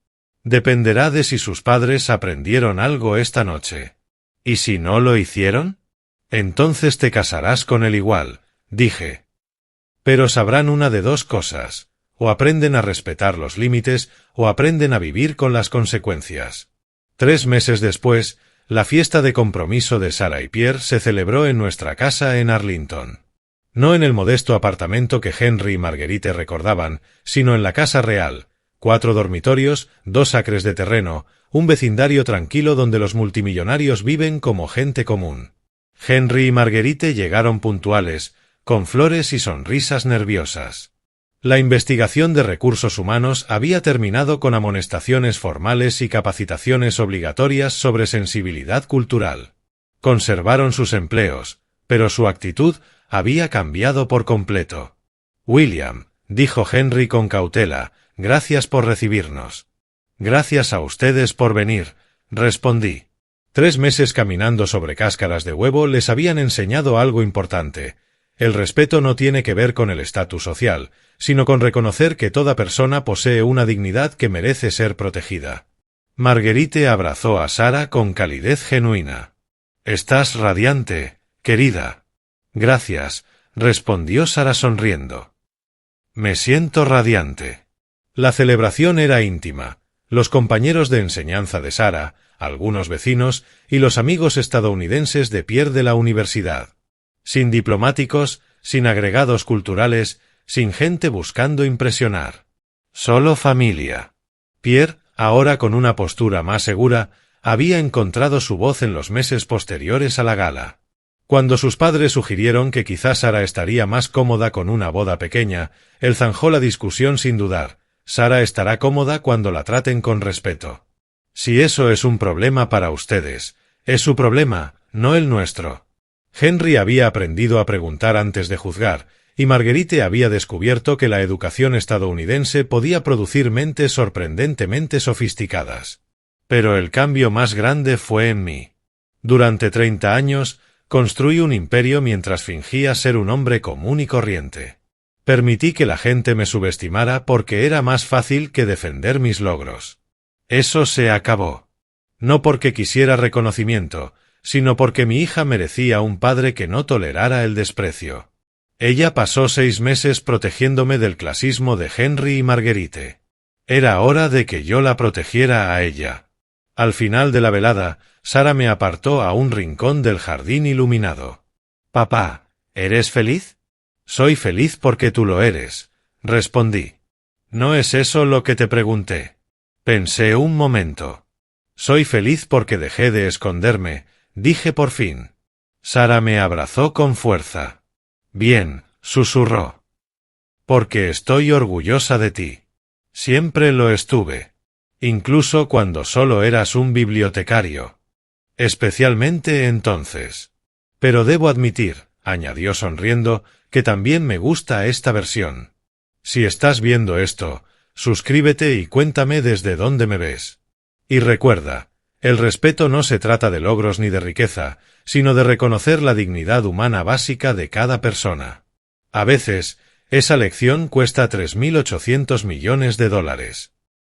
Dependerá de si sus padres aprendieron algo esta noche. ¿Y si no lo hicieron? Entonces te casarás con él igual, dije. Pero sabrán una de dos cosas, o aprenden a respetar los límites, o aprenden a vivir con las consecuencias. 3 meses después, la fiesta de compromiso de Sara y Pierre se celebró en nuestra casa en Arlington. No en el modesto apartamento que Henry y Marguerite recordaban, sino en la casa real, 4 dormitorios, 2 acres de terreno, un vecindario tranquilo donde los multimillonarios viven como gente común. Henry y Marguerite llegaron puntuales, con flores y sonrisas nerviosas. La investigación de recursos humanos había terminado con amonestaciones formales y capacitaciones obligatorias sobre sensibilidad cultural. Conservaron sus empleos, pero su actitud había cambiado por completo. «William», dijo Henry con cautela, «gracias por recibirnos». «Gracias a ustedes por venir», respondí. 3 meses caminando sobre cáscaras de huevo les habían enseñado algo importante. El respeto no tiene que ver con el estatus social, sino con reconocer que toda persona posee una dignidad que merece ser protegida. Marguerite abrazó a Sara con calidez genuina. «Estás radiante, querida». «Gracias», respondió Sara sonriendo. «Me siento radiante». La celebración era íntima. Los compañeros de enseñanza de Sara, algunos vecinos y los amigos estadounidenses de Pierre de la universidad. Sin diplomáticos, sin agregados culturales, sin gente buscando impresionar. Solo familia. Pierre, ahora con una postura más segura, había encontrado su voz en los meses posteriores a la gala. Cuando sus padres sugirieron que quizás Sara estaría más cómoda con una boda pequeña, él zanjó la discusión sin dudar. «Sara estará cómoda cuando la traten con respeto». «Si eso es un problema para ustedes, es su problema, no el nuestro». Henry había aprendido a preguntar antes de juzgar, y Marguerite había descubierto que la educación estadounidense podía producir mentes sorprendentemente sofisticadas. Pero el cambio más grande fue en mí. Durante 30 años, construí un imperio mientras fingía ser un hombre común y corriente. Permití que la gente me subestimara porque era más fácil que defender mis logros. Eso se acabó. No porque quisiera reconocimiento, sino porque mi hija merecía un padre que no tolerara el desprecio. Ella pasó 6 meses protegiéndome del clasismo de Henry y Marguerite. Era hora de que yo la protegiera a ella. Al final de la velada, Sara me apartó a un rincón del jardín iluminado. «Papá, ¿eres feliz?» «Soy feliz porque tú lo eres», respondí. «No es eso lo que te pregunté». Pensé un momento. «Soy feliz porque dejé de esconderme», dije por fin. Sara me abrazó con fuerza. «Bien», susurró. «Porque estoy orgullosa de ti. Siempre lo estuve. Incluso cuando solo eras un bibliotecario. Especialmente entonces. Pero debo admitir», añadió sonriendo, «que también me gusta esta versión. Si estás viendo esto, suscríbete y cuéntame desde dónde me ves. Y recuerda, el respeto no se trata de logros ni de riqueza, sino de reconocer la dignidad humana básica de cada persona. A veces, esa lección cuesta $3.800 millones.